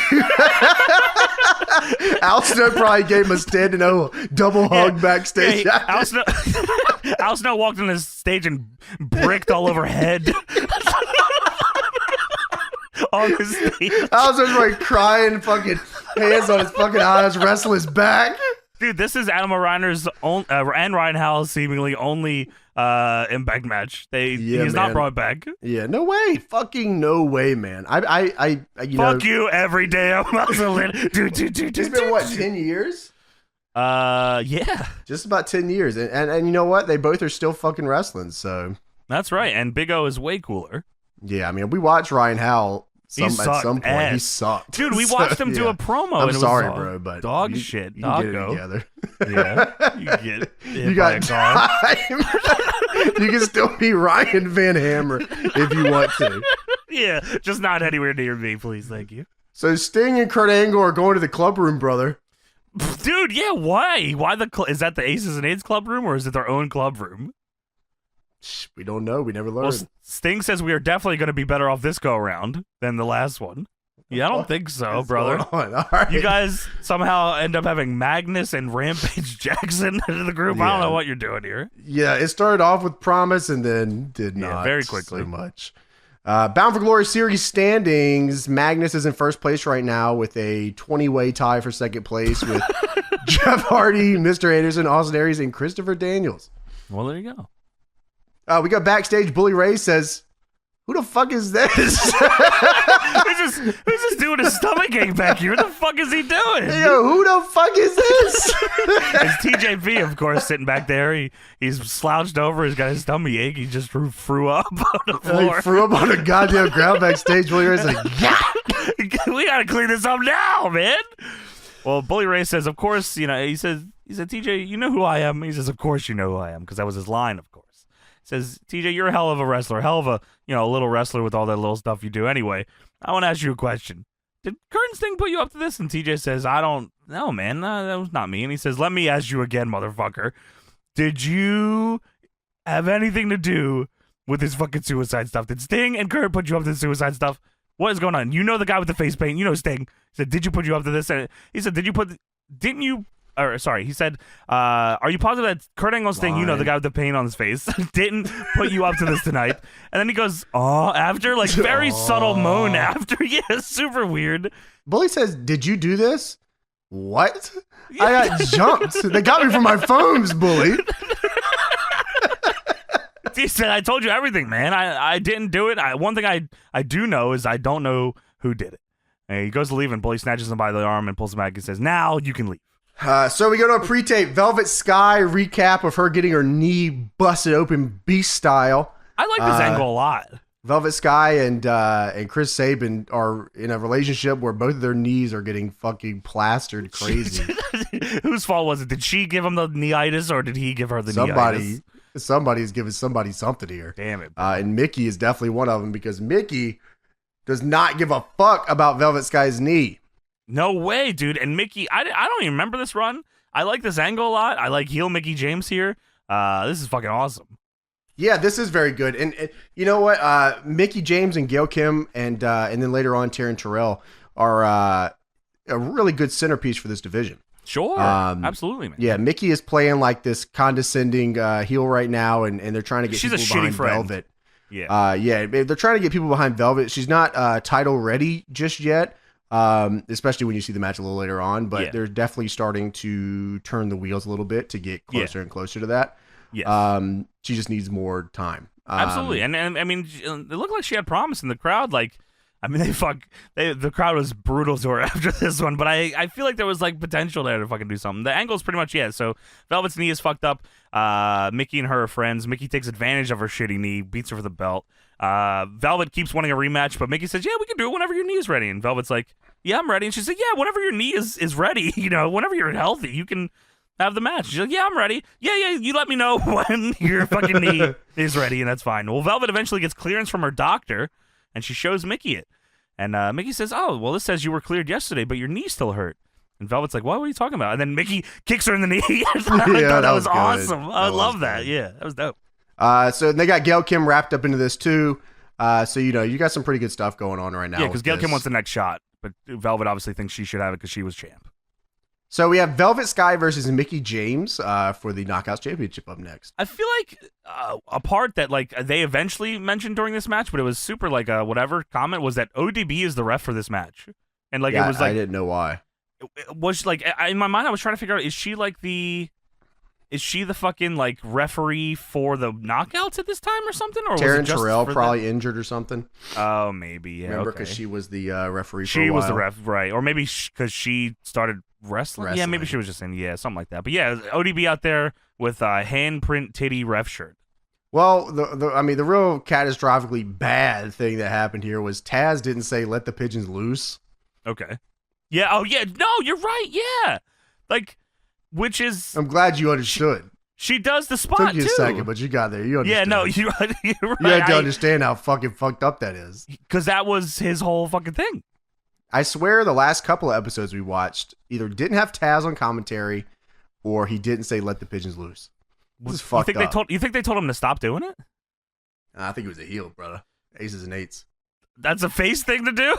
Al Snow probably gave him a standing O double hug backstage. Yeah, Al Snow walked on the stage and bricked all over head. On the stage. Al Snow's like crying, fucking hands on his fucking eyes, wrestling his back. Dude, this is Adam Reiner's and Ryan Howell's seemingly only Impact match. He's not brought back. Yeah, no way. Fucking no way, man. Fuck you every day. I'm It's been what, 10 years? Yeah. Just about 10 years. And you know what? They both are still fucking wrestling, so. That's right. And Big O is way cooler. Yeah, I mean, we watched Ryan Howell at some point. He sucked. Dude, we watched him do a promo. I'm sorry, bro, but dog shit. You get it together. Yeah, you get it. You got time. You can still be Ryan Van Hammer if you want to. Yeah, just not anywhere near me, please. Thank you. So Sting and Kurt Angle are going to the club room, brother. Dude, yeah, why? Why is that the Aces and Eights club room, or is it their own club room? We don't know. We never learned. Well, Sting says we are definitely going to be better off this go around than the last one. Yeah, I don't think so, brother. All right. You guys somehow end up having Magnus and Rampage Jackson in the group. Yeah. I don't know what you're doing here. Yeah, it started off with promise and then did not very quickly so much. Bound for Glory Series standings. Magnus is in first place right now with a 20-way tie for second place with Jeff Hardy, Mr. Anderson, Austin Aries, and Christopher Daniels. Well, there you go. We got backstage. Bully Ray says, "Who the fuck is this?" Who's just doing a stomach ache back here? What the fuck is he doing? Yo, who the fuck is this? It's TJP, of course, sitting back there. He's slouched over. He's got his stomach ache. He just threw up on the floor. He threw up on the goddamn ground backstage. Bully Ray's like, "Yeah, we gotta clean this up now, man." Well, Bully Ray says, "Of course, you know." He said, "TJ, you know who I am." He says, "Of course you know who I am," because that was his line, of course. Says, "TJ, you're a hell of a wrestler, hell of a, little wrestler with all that little stuff you do. Anyway, I want to ask you a question. Did Kurt and Sting put you up to this?" And TJ says, "I don't know, man. That was not me." And he says, "Let me ask you again, motherfucker. Did you have anything to do with this fucking suicide stuff? Did Sting and Kurt put you up to the suicide stuff? What is going on? You know the guy with the face paint. You know Sting." He said, "Did you put you up to this?" And he said, he said, "Are you positive that Kurt Angle's Sting, the guy with the paint on his face, didn't put you up to this tonight?" And then he goes, after, like, very subtle moan after. Yeah, super weird. Bully says, "Did you do this?" What? Yeah. I got jumped. They got me from my phones, Bully. He said, "I told you everything, man. I didn't do it. One thing I do know is I don't know who did it." And he goes to leave, and Bully snatches him by the arm and pulls him back and says, "Now you can leave." So we go to a pre-tape Velvet Sky recap of her getting her knee busted open beast style. I like this angle a lot. Velvet Sky and Chris Sabin are in a relationship where both of their knees are getting fucking plastered crazy. Whose fault was it? Did she give him the knee-itis, or did he give her the knee-itis? Somebody's giving somebody something here. Damn it. And Mickey is definitely one of them, because Mickey does not give a fuck about Velvet Sky's knee. No way, dude. And Mickey, I don't even remember this run. I like this angle a lot. I like heel Mickey James here. This is fucking awesome. Yeah, this is very good. And you know what? Mickey James and Gail Kim and then later on Taryn Terrell are a really good centerpiece for this division. Sure. Absolutely, man. Yeah, Mickey is playing like this condescending heel right now, and they're trying to get people behind Velvet. Yeah. They're trying to get people behind Velvet. She's not title ready just yet. Especially when you see the match a little later on, but they're definitely starting to turn the wheels a little bit to get closer and closer to that. Yes. She just needs more time. Absolutely. And I mean, it looked like she had promise in the crowd. Like, I mean, the crowd was brutal to her after this one, but I feel like there was like potential there to fucking do something. The angle's pretty much, so Velvet's knee is fucked up. Mickey and her are friends. Mickey takes advantage of her shitty knee, beats her for the belt. Velvet keeps wanting a rematch, but Mickey says, "Yeah, we can do it whenever your knee is ready." And Velvet's like, "Yeah, I'm ready." And she's like, "Yeah, whenever your knee is ready, whenever you're healthy, you can have the match." She's like, "Yeah, I'm ready. Yeah, you let me know when your fucking knee is ready, and that's fine." Well, Velvet eventually gets clearance from her doctor, and she shows Mickey it. And Mickey says, "Oh, well, this says you were cleared yesterday, but your knee still hurt." And Velvet's like, what were you talking about? And then Mickey kicks her in the knee. I thought that was awesome. I love that. Yeah, that was dope. So they got Gail Kim wrapped up into this too. So, you got some pretty good stuff going on right now. Yeah, because Gail Kim wants the next shot, but Velvet obviously thinks she should have it because she was champ. So we have Velvet Sky versus Mickie James for the Knockouts Championship up next. I feel like a part that like they eventually mentioned during this match, but it was super like a whatever comment was that ODB is the ref for this match, and like it was like I didn't know why. It was like in my mind I was trying to figure out is she the fucking like referee for the knockouts at this time or something, or Taryn was it just Terrell probably injured or something? Oh, maybe. Yeah, remember because she was the referee. She was the ref, right? Or maybe because she started wrestling. Yeah, maybe she was just in something like that. But yeah, ODB out there with a handprint titty ref shirt. Well, the real catastrophically bad thing that happened here was Taz didn't say "let the pigeons loose." Okay. Yeah. Oh, yeah. No, you're right. Yeah. Like, which is. I'm glad you understood. She does the spot took you too. A second, but you got there. You understood. Yeah. No, you're right. You had to understand how fucking fucked up that is. Because that was his whole fucking thing. I swear the last couple of episodes we watched either didn't have Taz on commentary or he didn't say "let the pigeons loose." This is fucked up. You think they told him to stop doing it? I think it was a heel, brother. Aces and eights. That's a face thing to do?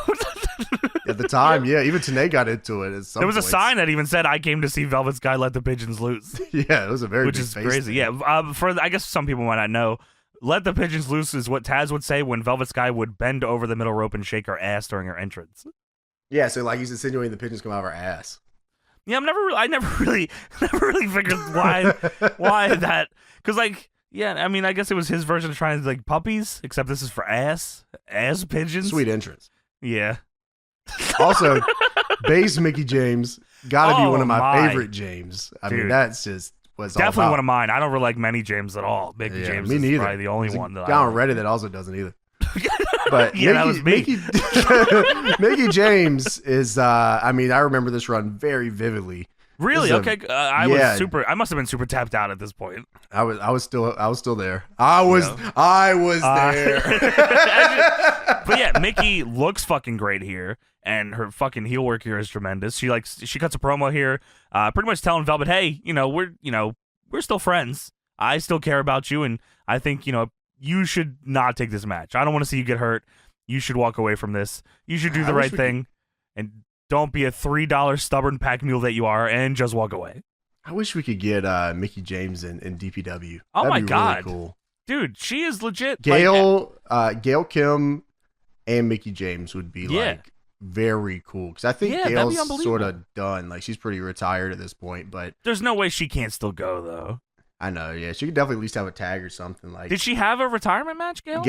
At the time, yeah. Even Tna got into it. There was a sign that even said, "I came to see Velvet's guy let the pigeons loose." Yeah, it was a very which big is face crazy. thing. Yeah, I guess some people might not know. "Let the pigeons loose" is what Taz would say when Velvet Sky would bend over the middle rope and shake her ass during her entrance. Yeah, so like he's insinuating the pigeons come out of her ass. Yeah, I never really figured why that, because like, yeah, I mean, I guess it was his version of trying to like puppies, except this is for ass pigeons. Sweet entrance. Yeah. Also, base Mickie James gotta be one of my favorite James. I mean, that's just was definitely one of mine. I don't really like many James at all. Mickie James me neither. is probably the only one that guy I on Reddit that also doesn't either. But yeah, that was me. Mickie James is. I mean, I remember this run very vividly. Really? Okay. I was super. I must have been super tapped out at this point. I was still there. I was there. But yeah, Mickie looks fucking great here, and her fucking heel work here is tremendous. She cuts a promo here, pretty much telling Velvet, "Hey, we're still friends. I still care about you, and I think you should not take this match. I don't want to see you get hurt. You should walk away from this. You should do the right thing, and don't be a $3 stubborn pack mule that you are, and just walk away." I wish we could get Mickie James in DPW. Oh, that'd my be God. really cool. Dude, she is legit. Gail Kim and Mickie James would be like very cool, because I think Gail's sort of done. Like, she's pretty retired at this point, but there's no way she can't still go though. I know, yeah. She could definitely at least have a tag or something. Like, did she have a retirement match, Gail?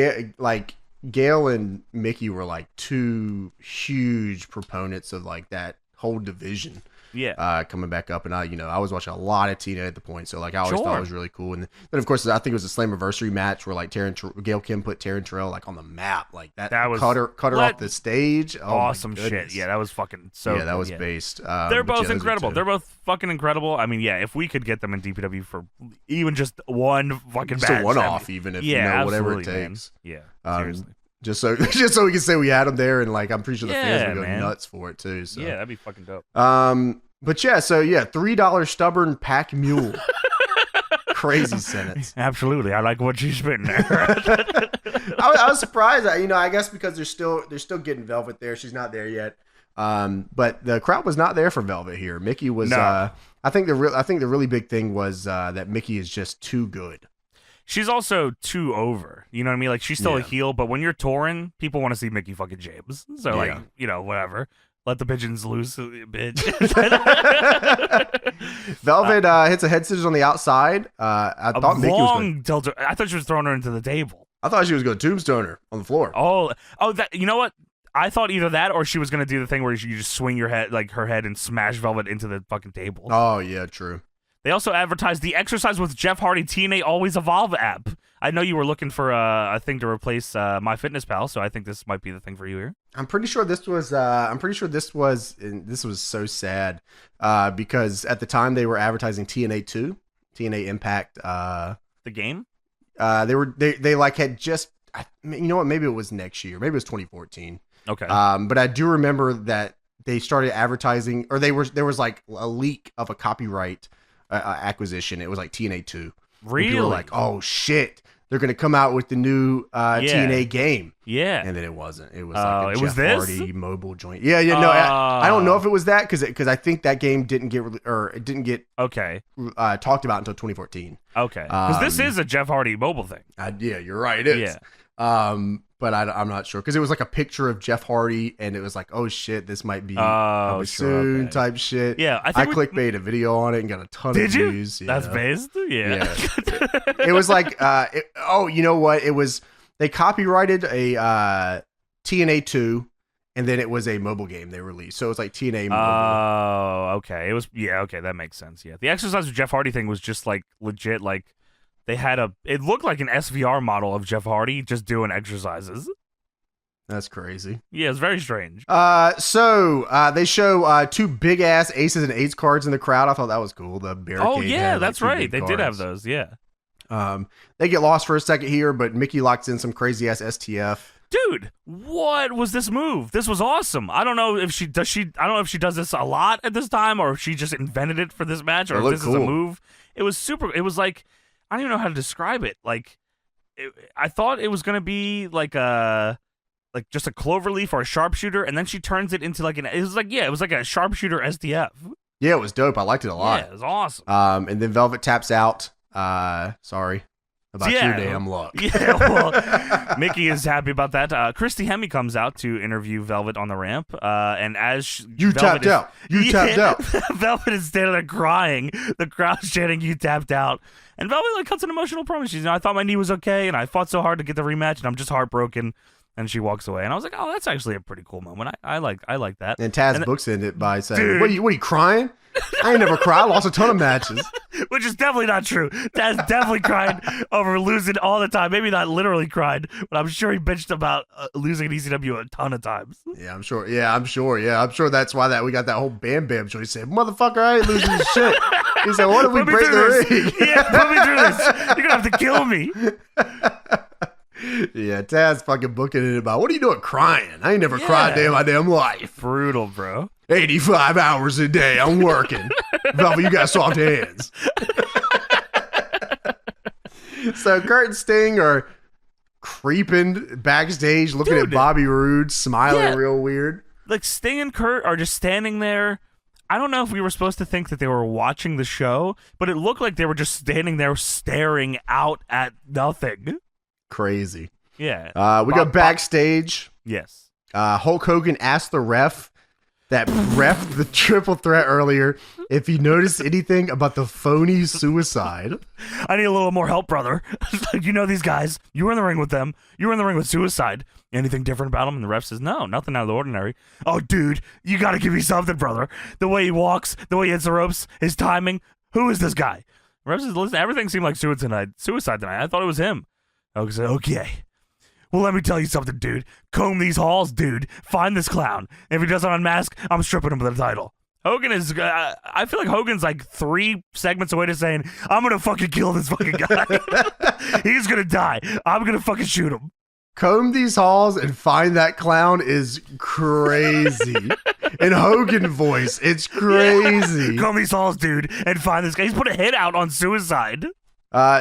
Gail and Mickie were like two huge proponents of like that whole division. Yeah. Coming back up, and I was watching a lot of TNA at the point, so like I always thought it was really cool. And then of course I think it was a Slammiversary match where like Gail Kim put Taryn Terrell like on the map, like that was cut her off the stage. Oh, awesome shit. Yeah, that was fucking so. Yeah, that was based. They're both incredible. They're both fucking incredible. I mean, yeah, if we could get them in DPW for even just one fucking match, a one-off, even if whatever it takes. Man. Yeah, seriously. Just so we can say we had them there, and like I'm pretty sure the fans would go nuts for it too. So yeah, that'd be fucking dope. But yeah, so yeah, $3 stubborn pack mule. Crazy sentence. Absolutely, I like what she's spitting there. I was surprised. I guess because they're still getting Velvet there. She's not there yet. But the crowd was not there for Velvet here. Mickie was. No. I think the really big thing was that Mickie is just too good. She's also too over. You know what I mean? Like, she's still a heel, but when you're touring, people want to see Mickie fucking James. So like, whatever. Let the pigeons loose, bitch. Velvet hits a head scissors on the outside. I thought Mickie was I thought she was throwing her into the table. I thought she was going to tombstone her on the floor. Oh, that, you know what? I thought either that or she was going to do the thing where you just swing your head, like her head, and smash Velvet into the fucking table. Oh, yeah, true. They also advertised the Exercise with Jeff Hardy TNA Always Evolve app. I know you were looking for a thing to replace MyFitnessPal, so I think this might be the thing for you here. I'm pretty sure this was. And this was so sad because at the time they were advertising TNA 2, TNA Impact. The game. They like had just. You know what? Maybe it was next year. Maybe it was 2014. Okay. But I do remember that they started advertising, or there was like a leak of a copyright acquisition. It was like TNA 2. Really? People were like, oh shit, they're gonna come out with the new TNA game. Yeah. And then it wasn't. It was like a Jeff Hardy mobile joint. Yeah. No, I don't know if it was that because I think that game didn't get talked about until 2014. Okay. Because this is a Jeff Hardy mobile thing. Yeah, you're right. It is. Yeah. But I'm not sure because it was like a picture of Jeff Hardy, and it was like, oh shit, this might be coming soon type shit. Yeah, I clickbait a video on it and got a ton of views. Yeah. That's based. Yeah. It was like, you know what? It was they copyrighted a TNA 2, and then it was a mobile game they released. So it was like TNA mobile. Oh, okay. It was okay. That makes sense. Yeah, the exercise with Jeff Hardy thing was just like legit, like. They had it looked like an SVR model of Jeff Hardy just doing exercises. That's crazy. Yeah, it's very strange. So they show 2 big ass aces and eights cards in the crowd. I thought that was cool. The barricade. Oh yeah, that's right. They did have those. Yeah. They get lost for a second here, but Mickey locks in some crazy ass STF. Dude, what was this move? This was awesome. I don't know if she does this a lot at this time, or if she just invented it for this match, or if this is a move. It was super. It was like. I don't even know how to describe it. Like, I thought it was gonna be like just a cloverleaf or a sharpshooter, and then she turns it into it was like a sharpshooter STF. Yeah, it was dope. I liked it a lot. Yeah, it was awesome. And then Velvet taps out. Sorry about your damn luck. Yeah, well, Mickey is happy about that. Christy Hemme comes out to interview Velvet on the ramp, and as you tapped out, Velvet is standing there crying. The crowd's chanting, "You tapped out." And Velvet cuts an emotional promise. She's, I thought my knee was okay, and I fought so hard to get the rematch, and I'm just heartbroken. And she walks away, and I was like, "Oh, that's actually a pretty cool moment. I like that." And Taz books it by saying, "What are you crying? I ain't never cried. I lost a ton of matches." Which is definitely not true. Taz definitely cried over losing all the time. Maybe not literally cried, but I'm sure he bitched about losing an ECW a ton of times. Yeah, I'm sure. I'm sure that's why we got that whole Bam Bam show. He said, "Motherfucker, I ain't losing shit." He said, "What if we break the ring?" Yeah, put me through this. You're gonna have to kill me. Yeah, Taz fucking booking it about, what are you doing crying? I ain't never cried in my damn life. Brutal, bro. 85 hours a day, I'm working. Velvet, you got soft hands. So Kurt and Sting are creeping backstage, looking at Bobby Roode, smiling real weird. Like, Sting and Kurt are just standing there. I don't know if we were supposed to think that they were watching the show, but it looked like they were just standing there staring out at nothing. Crazy. Yeah. We go backstage. Yes. Hulk Hogan asked the ref the triple threat earlier if he noticed anything about the phony suicide. I need a little more help, brother. You know these guys. You were in the ring with them. You were in the ring with Suicide. Anything different about him? And the ref says, no, nothing out of the ordinary. Oh, dude, you got to give me something, brother. The way he walks, the way he hits the ropes, his timing. Who is this guy? The ref says, listen, everything seemed like Suicide tonight. I thought it was him. Hogan said, okay. Well, let me tell you something, dude. Comb these halls, dude. Find this clown. If he doesn't unmask, I'm stripping him of the title. Hogan is, I feel like Hogan's like 3 segments away to saying, I'm going to fucking kill this fucking guy. He's going to die. I'm going to fucking shoot him. Comb these halls and find that clown is crazy. In Hogan voice, it's crazy. Yeah. Comb these halls, dude, and find this guy. He's put a hit out on Suicide.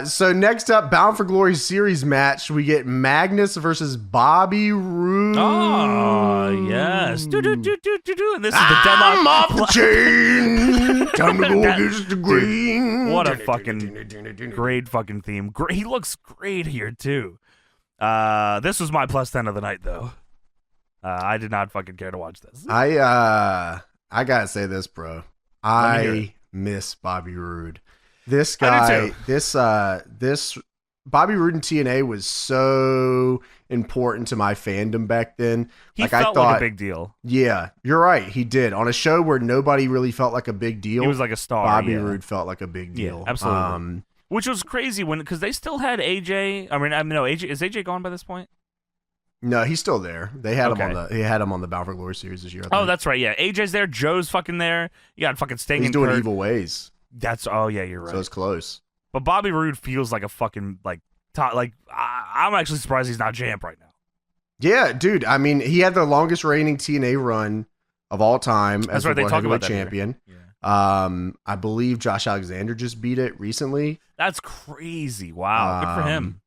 So next up, Bound for Glory series match, we get Magnus versus Bobby Roode. Oh, yes. And this is the deadlock. I'm off the chain. Time to go against the green. Dude, what a fucking great fucking theme. Great. He looks great here, too. This was my plus 10 of the night, though. I did not fucking care to watch this. I gotta say this, bro. I miss Bobby Roode. This guy, this Bobby Roode in TNA was so important to my fandom back then. He felt like a big deal. Yeah, you're right. He did. On a show where nobody really felt like a big deal. He was like a star. Bobby Roode felt like a big deal. Yeah, absolutely. Which was crazy because they still had AJ. I mean, no, AJ is AJ gone by this point? No, he's still there. They had him on the Bound for Glory series this year. Oh, that's right. Yeah, AJ's there. Joe's fucking there. You got fucking Sting. He's doing Kurt. Evil Ways. Yeah, you're right. So it's close. But Bobby Roode feels like a fucking top. I'm actually surprised he's not champ right now. Yeah, dude. I mean, he had the longest reigning TNA run of all time That's as right, the they World talk about Heavyweight that Champion. Yeah. I believe Josh Alexander just beat it recently. That's crazy. Wow. Good for him.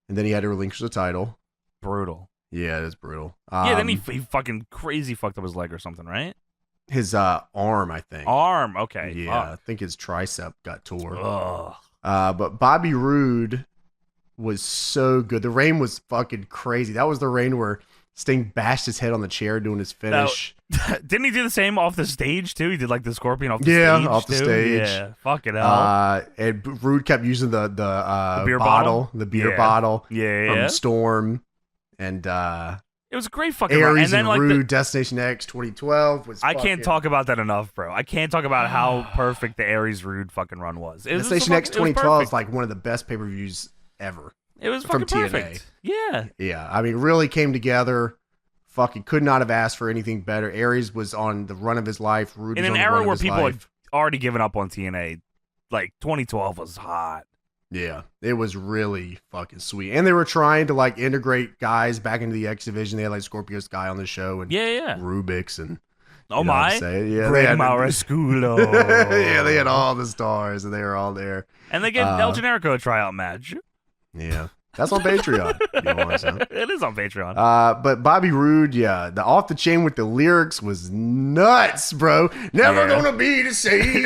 And then he had to relinquish the title. Brutal. Yeah, it is brutal. Yeah, then he fucking crazy fucked up his leg or something, right? His arm, I think. Arm, okay. Yeah, I think his tricep got tore. Ugh. But Bobby Roode was so good. The reign was fucking crazy. That was the reign where Sting bashed his head on the chair doing his finish. Didn't he do the same off the stage too? He did like the scorpion off the stage. Yeah, off the stage. Yeah, fucking hell. And Roode kept using the beer bottle, the beer bottle. Yeah, from Storm, and it was a great fucking Aries run. And then like Roode Destination X 2012 was. I can't talk about that enough, bro. I can't talk about how perfect the Aries Roode fucking run was. Destination X 2012 is like one of the best pay-per-views ever. It was from fucking TNA. perfect. Yeah. Yeah. I mean, really came together. Fucking could not have asked for anything better. Aries was on the run of his life. Roode in was an on the era run of where his people life. had already given up on TNA, like 2012 was hot. Yeah, it was really fucking sweet. And they were trying to like integrate guys back into the X division. They had like Scorpio Sky on the show and Rubix and oh my, yeah, they had Marisculo. Yeah, they had all the stars and they were all there. And they gave El Generico a tryout match. Yeah. That's on Patreon. It is on Patreon. But Bobby Roode, yeah, the off the chain with the lyrics was nuts, bro. Never gonna be the same.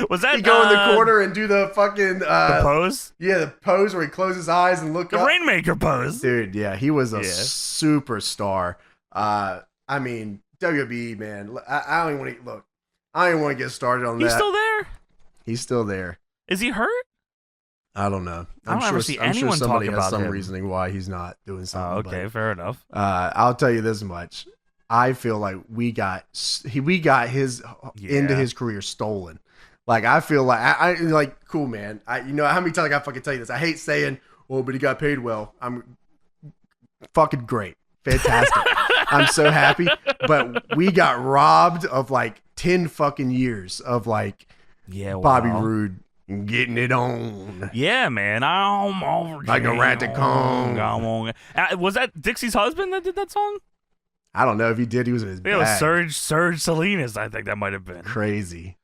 Was that he go in the corner and do the fucking the pose? Yeah, the pose where he closes his eyes and look the up. Rainmaker pose, dude. Yeah, he was a superstar. I mean, WB man. I don't even want to look. I don't even want to get started on that. He's still there. He's still there. Is he hurt? I don't know. I'm sure somebody has some him. reasoning why he's not doing something. Okay, fair enough. I'll tell you this much. I feel like we got his end of his career stolen. Like I feel like I like cool man. You know how many times I gotta fucking tell you this. I hate saying, "Oh, but he got paid well." I'm fucking great, fantastic. I'm so happy. But we got robbed of like 10 fucking years of like Bobby Roode. Getting it on. Yeah, man. I'm over like a rat to Kong. Was that Dixie's husband that did that song? I don't know if he did. He was in his bag. It was Serge Salinas, I think that might have been. Crazy.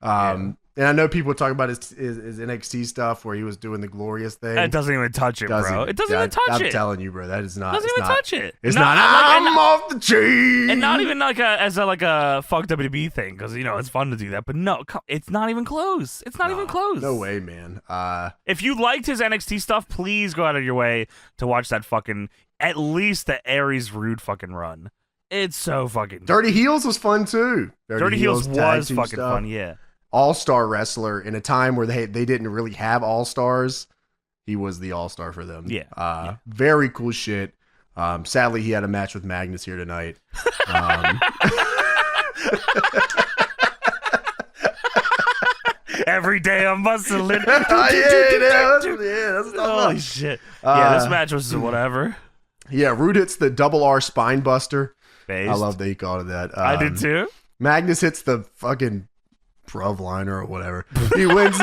And I know people talk about his NXT stuff where he was doing the glorious thing. It doesn't even touch it, bro. It doesn't even touch it. I'm telling you, bro. That is not. Doesn't even touch it. It's not. I'm off the chain. And not even like as a fuck WWE thing, because you know it's fun to do that. But no, it's not even close. It's not even close. No way, man. If you liked his NXT stuff, please go out of your way to watch that fucking at least the Aries Roode fucking run. It's so fucking. Dirty Heels was fun too. Dirty Heels was fucking fun. Yeah. All-star wrestler in a time where they didn't really have all-stars. He was the all-star for them. Yeah. Very cool shit. Sadly, he had a match with Magnus here tonight. Every day I'm muscling. Holy shit. Yeah, this match was whatever. Yeah, Roode hits the double R spine buster. Based. I love that he called it that. I did too. Magnus hits the fucking Prov liner or whatever. He wins.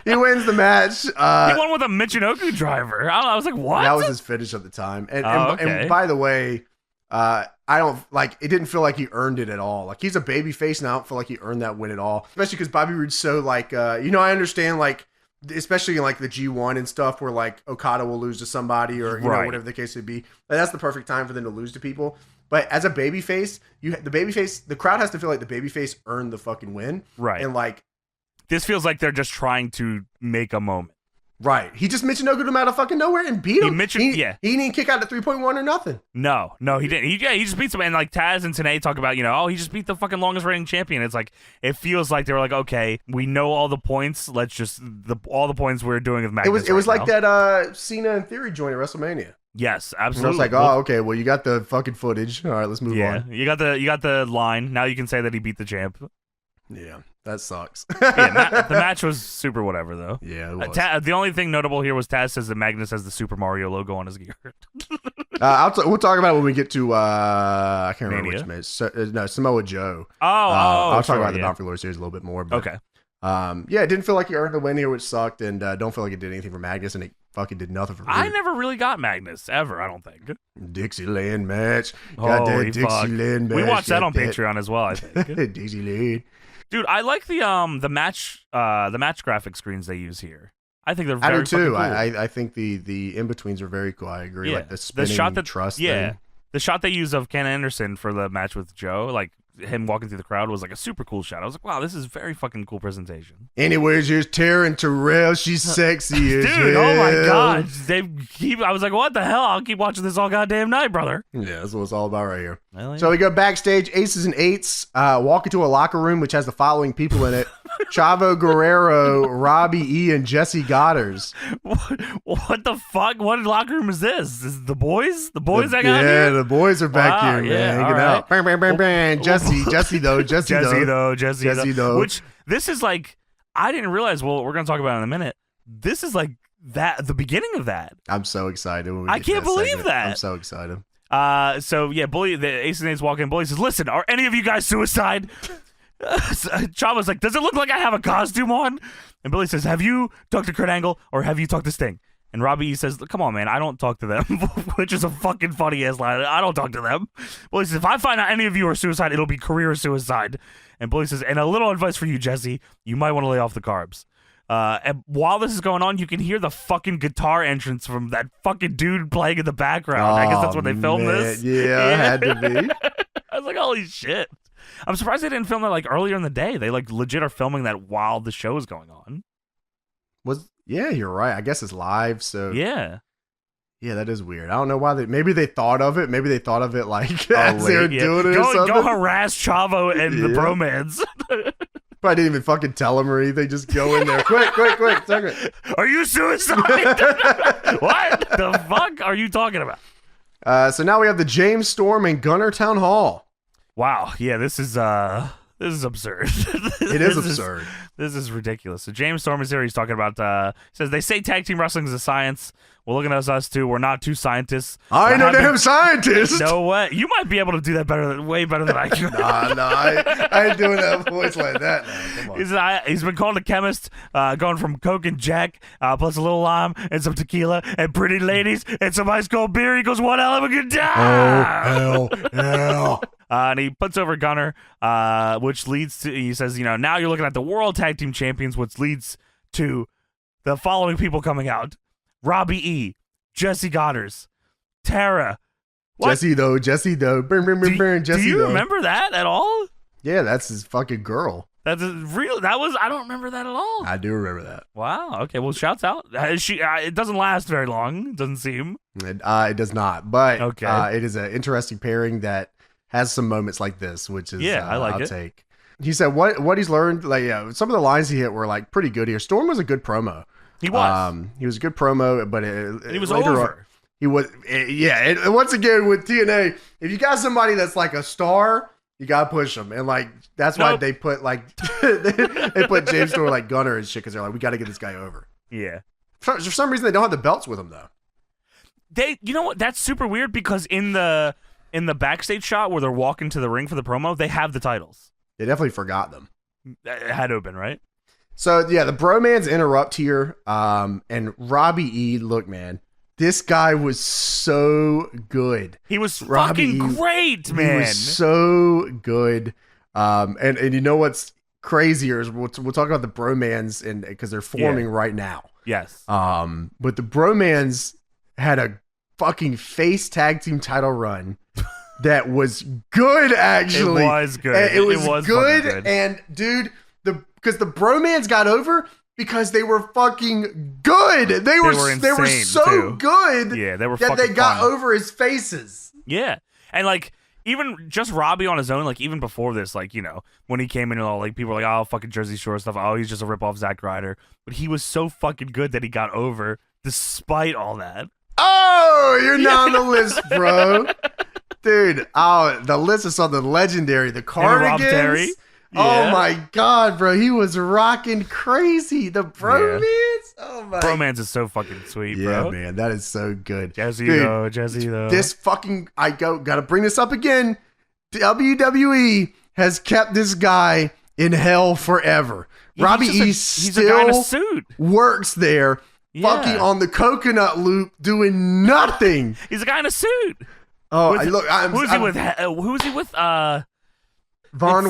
He wins the match. He won with a Michinoku driver. I was like, what? That was his finish at the time. And by the way, I don't like. It didn't feel like he earned it at all. Like he's a babyface, and I don't feel like he earned that win at all. Especially because Bobby Roode's so like. I understand like. Especially in like the G1 and stuff where like Okada will lose to somebody or you know whatever the case would be. Like, that's the perfect time for them to lose to people. But as a babyface, the crowd has to feel like the babyface earned the fucking win. Right. And like this feels like they're just trying to make a moment. Right. He just Michinoku'd him out of fucking nowhere and beat him. He didn't kick out the 3.1 or nothing. No, he didn't. He just beats him. And like Taz and Tna talk about, he just beat the fucking longest reigning champion. It's like, it feels like they were like, okay, we know all the points. Let's just, all the points we're doing with Magnus. It was like that Cena and Theory joint at WrestleMania. Yes, absolutely. So it's like, okay, well, you got the fucking footage. All right, let's move on. You got the line. Now you can say that he beat the champ. Yeah, that sucks. The match was super whatever, though. Yeah, it was. The only thing notable here was Taz says that Magnus has the Super Mario logo on his gear. We'll talk about it when we get to, I can't remember which match. Samoa Joe. I'll talk about the Bound for Glory series a little bit more. But, okay. It didn't feel like he earned the win here, which sucked, and don't feel like it did anything for Magnus, and it fucking did nothing for me. I never really got Magnus ever, I don't think. Dixieland match. Got that Dixieland match. We watched that on Patreon as well, I think. Dixieland. Dude, I like the match graphic screens they use here. I think they're very I do too. Cool. I think the in-betweens are very cool. I agree. Like the spinning trust thing. The shot they use of Ken Anderson for the match with Joe, like him walking through the crowd, was like a super cool shot. I was like, wow, this is very fucking cool presentation. Anyways, here's Taryn Terrell. She's sexy as dude. Oh my god, I was like, what the hell? I'll keep watching this all goddamn night, brother. Yeah, that's what it's all about right here. So we go backstage, aces and eights, walk into a locker room which has the following people in it: Chavo Guerrero, Robbie E, and Jesse Goddard. What the fuck? What locker room is this? Is it the boys? The boys that got here? Yeah, the boys are back here, man. Hanging out. Bang, bang, bang, bang. Jesse though. Which, this is like, I didn't realize, well, we're going to talk about it in a minute. This is like the beginning of that. I'm so excited. I can't believe that. I'm so excited. So yeah, Bully, the Ace and Eights walk in. Bully says, listen, are any of you guys suicide? Chavo's like, does it look like I have a costume on? And Billy says, have you talked to Kurt Angle or have you talked to Sting? And Robbie says, come on, man, I don't talk to them, which is a fucking funny-ass line. I don't talk to them. Bully says, if I find out any of you are suicide, it'll be career suicide. And Bully says, and a little advice for you, Jesse, you might want to lay off the carbs. And while this is going on, you can hear the fucking guitar entrance from that fucking dude playing in the background. I guess that's when they filmed this. Yeah, it had to be. I was like, holy shit. I'm surprised they didn't film that like earlier in the day. They like legit are filming that while the show is going on. Yeah, you're right. I guess it's live, so yeah, that is weird. I don't know why maybe they thought of it. Maybe they thought of it like as they were doing it or something. Go harass Chavo and the bromance. Probably didn't even fucking tell him or anything. Just go in there, quick, second. Are you suicide? What the fuck are you talking about? So now we have the James Storm and Gunner Town Hall. Wow. Yeah, this is absurd. It is absurd. This is ridiculous. So James Storm is here. He's talking about, says, they say tag team wrestling is a science. Well, look at us too. We're not two scientists. I know damn scientist. No way. You might be able to do that way better than I can. I ain't doing that voice like that. No, come on. He's been called a chemist, going from Coke and Jack, plus a little lime and some tequila and pretty ladies and some ice cold beer. He goes, one hell of a good time. Oh, hell. And he puts over Gunner, which leads to, he says, now you're looking at the World Tag Team Champions, which leads to the following people coming out: Robbie E, Jesse Goddard, Tara. Jesse though. Jesse though. Do you remember that at all? Yeah, that's his fucking girl. That's real. I don't remember that at all. I do remember that. Wow. Okay. Well, shouts out. It doesn't last very long. It doesn't seem. It does not. But okay. It is an interesting pairing that has some moments like this, which is I like I'll it. take. He said what he's learned. Like some of the lines he hit were like pretty good here. Storm was a good promo. He was. He was a good promo, but he was over. He was. Once again with TNA, if you got somebody that's like a star, you gotta push them, and like that's why they put like they put James Storm like Gunner and shit because they're like, we got to get this guy over. Yeah. For some reason, they don't have the belts with them though. You know what? That's super weird because in the backstage shot where they're walking to the ring for the promo, they have the titles. They definitely forgot them. It had to have been, right? So yeah, the bromans interrupt here. And Robbie E, look, man, this guy was so good. He was fucking great, man. He was so good. And you know what's crazier is we'll talk about the bromans and because they're forming right now. Yes. But the bromans had a fucking face tag team title run that was good, actually. It was good. It was good. And dude, because the bromans got over because they were fucking good. They were so too. good. Yeah, they were that fucking they got fun. over his faces. Yeah. And like even just Robbie on his own, like even before this, like, when he came in and all, like people were like, oh, fucking Jersey Shore stuff. Oh, he's just a rip-off Zack Ryder. But he was so fucking good that he got over despite all that. Oh, you're not on the list, bro. Dude, the list is something legendary. The Cardigans. Yeah. Oh my god, bro. He was rocking crazy. The bromance. Yeah. Oh my. Bromance is so fucking sweet, bro. Yeah, man. That is so good. Jesse though. This fucking gotta bring this up again. WWE has kept this guy in hell forever. Robbie E he's a guy in a suit. Works there. fucking on the coconut loop doing nothing. He's a guy in a suit. Oh, who's he with? Who's he with? Von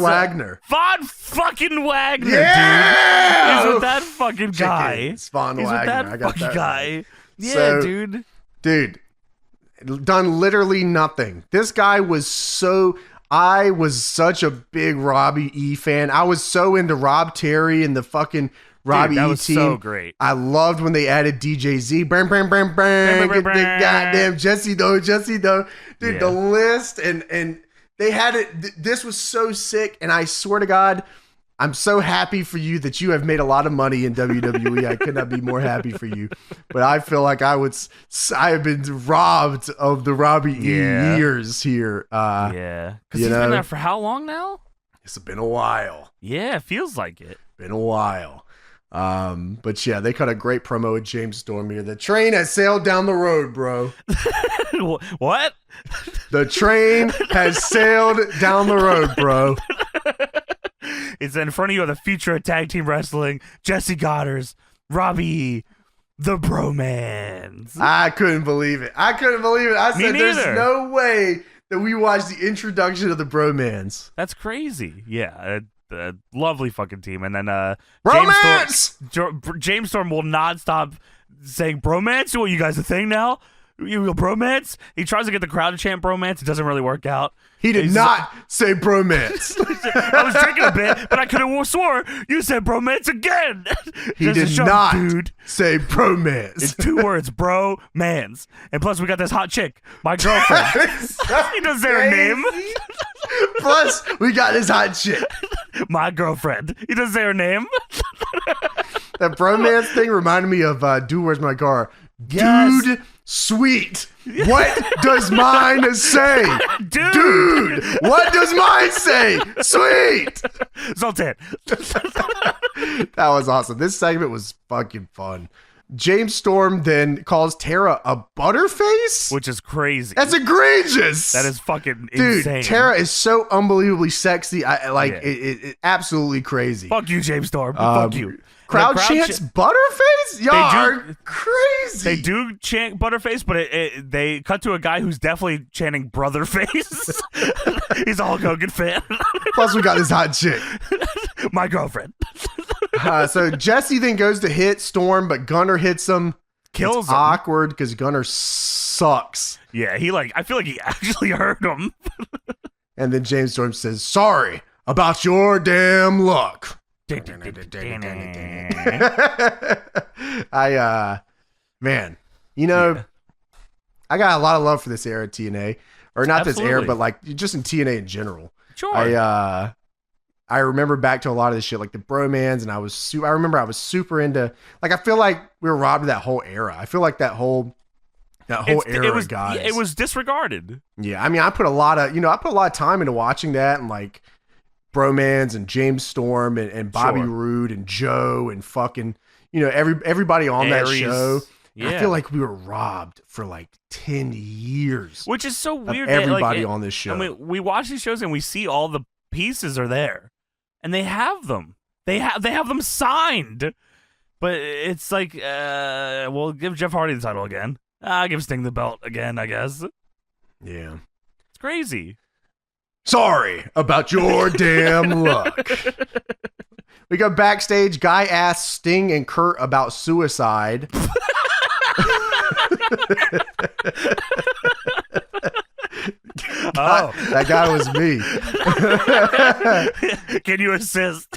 Wagner. Von fucking Wagner, dude. He's with that fucking guy. It's Von He's Wagner. with that fucking guy. Right. Yeah, so, dude. Dude, done literally nothing. This guy I was such a big Robbie E fan. I was so into Rob Terry and the fucking Robbie E was team. So great. I loved when they added DJZ. Bam, bam, bam, bam. Get the goddamn Jesse though. Dude, the list and they had it. This was so sick. And I swear to God, I'm so happy for you that you have made a lot of money in WWE. I could not be more happy for you. But I feel like I have been robbed of the Robbie E years here. Because he's been there for how long now? It's been a while. Yeah, it feels like it. Been a while. But yeah, they cut a great promo with James Storm here. The train has sailed down the road, bro. What? The train has sailed down the road, bro. It's in front of you are the future of tag team wrestling, Jesse Goddard's, Robbie, the Bromans. I couldn't believe it. I said there's no way that we watched the introduction of the Bromans. That's crazy. Yeah, a lovely fucking team. And then James Storm will not stop saying bromance. What, you guys a thing now? You a bromance? He tries to get the crowd to chant bromance. It doesn't really work out. He did not say bromance. I was drinking a bit, but I could have swore you said bromance again. He did not say bromance. It's 2 words, bro, mans. And plus, we got this hot chick, my girlfriend. He doesn't say her name. Plus, we got this hot chick. My girlfriend. He doesn't say her name. That bromance thing reminded me of Dude, Where's My Car? Yes. Dude, sweet. What does mine say? Dude, what does mine say? Sweet. Zoltan. That was awesome. This segment was fucking fun. James Storm then calls Tara a butterface, which is crazy. That's egregious. That is fucking insane. Dude, Tara is so unbelievably sexy. It absolutely crazy. Fuck you, James Storm. Fuck you. Crowd chants Butterface? Y'all are crazy. They do chant Butterface, but they cut to a guy who's definitely chanting Brotherface. He's a Hulk Hogan fan. Plus, we got this hot chick. My girlfriend. So Jesse then goes to hit Storm, but Gunner hits him. Kills him. Awkward because Gunner sucks. Yeah, I feel like he actually hurt him. And then James Storm says, "Sorry about your damn luck." Man, I got a lot of love for this era of TNA, or not Absolutely. This era, but like just in TNA in general. Sure. I remember back to a lot of this shit, like the bromans, and I remember I was super into, like, I feel like we were robbed of that whole era. I feel like that whole era, guys. It was disregarded. Yeah, I mean, I put a lot of time into watching that, and like bromans and James Storm and Bobby Roode and Joe and fucking, everybody on Aries. That show. Yeah. I feel like we were robbed for like 10 years. Which is so weird. Everybody on this show. I mean, we watch these shows and we see all the pieces are there. And they have them. They have them signed. But it's like, we'll give Jeff Hardy the title again. I'll give Sting the belt again, I guess. Yeah. It's crazy. Sorry about your damn luck. We go backstage. Guy asks Sting and Kurt about suicide. That guy was me. Can you assist?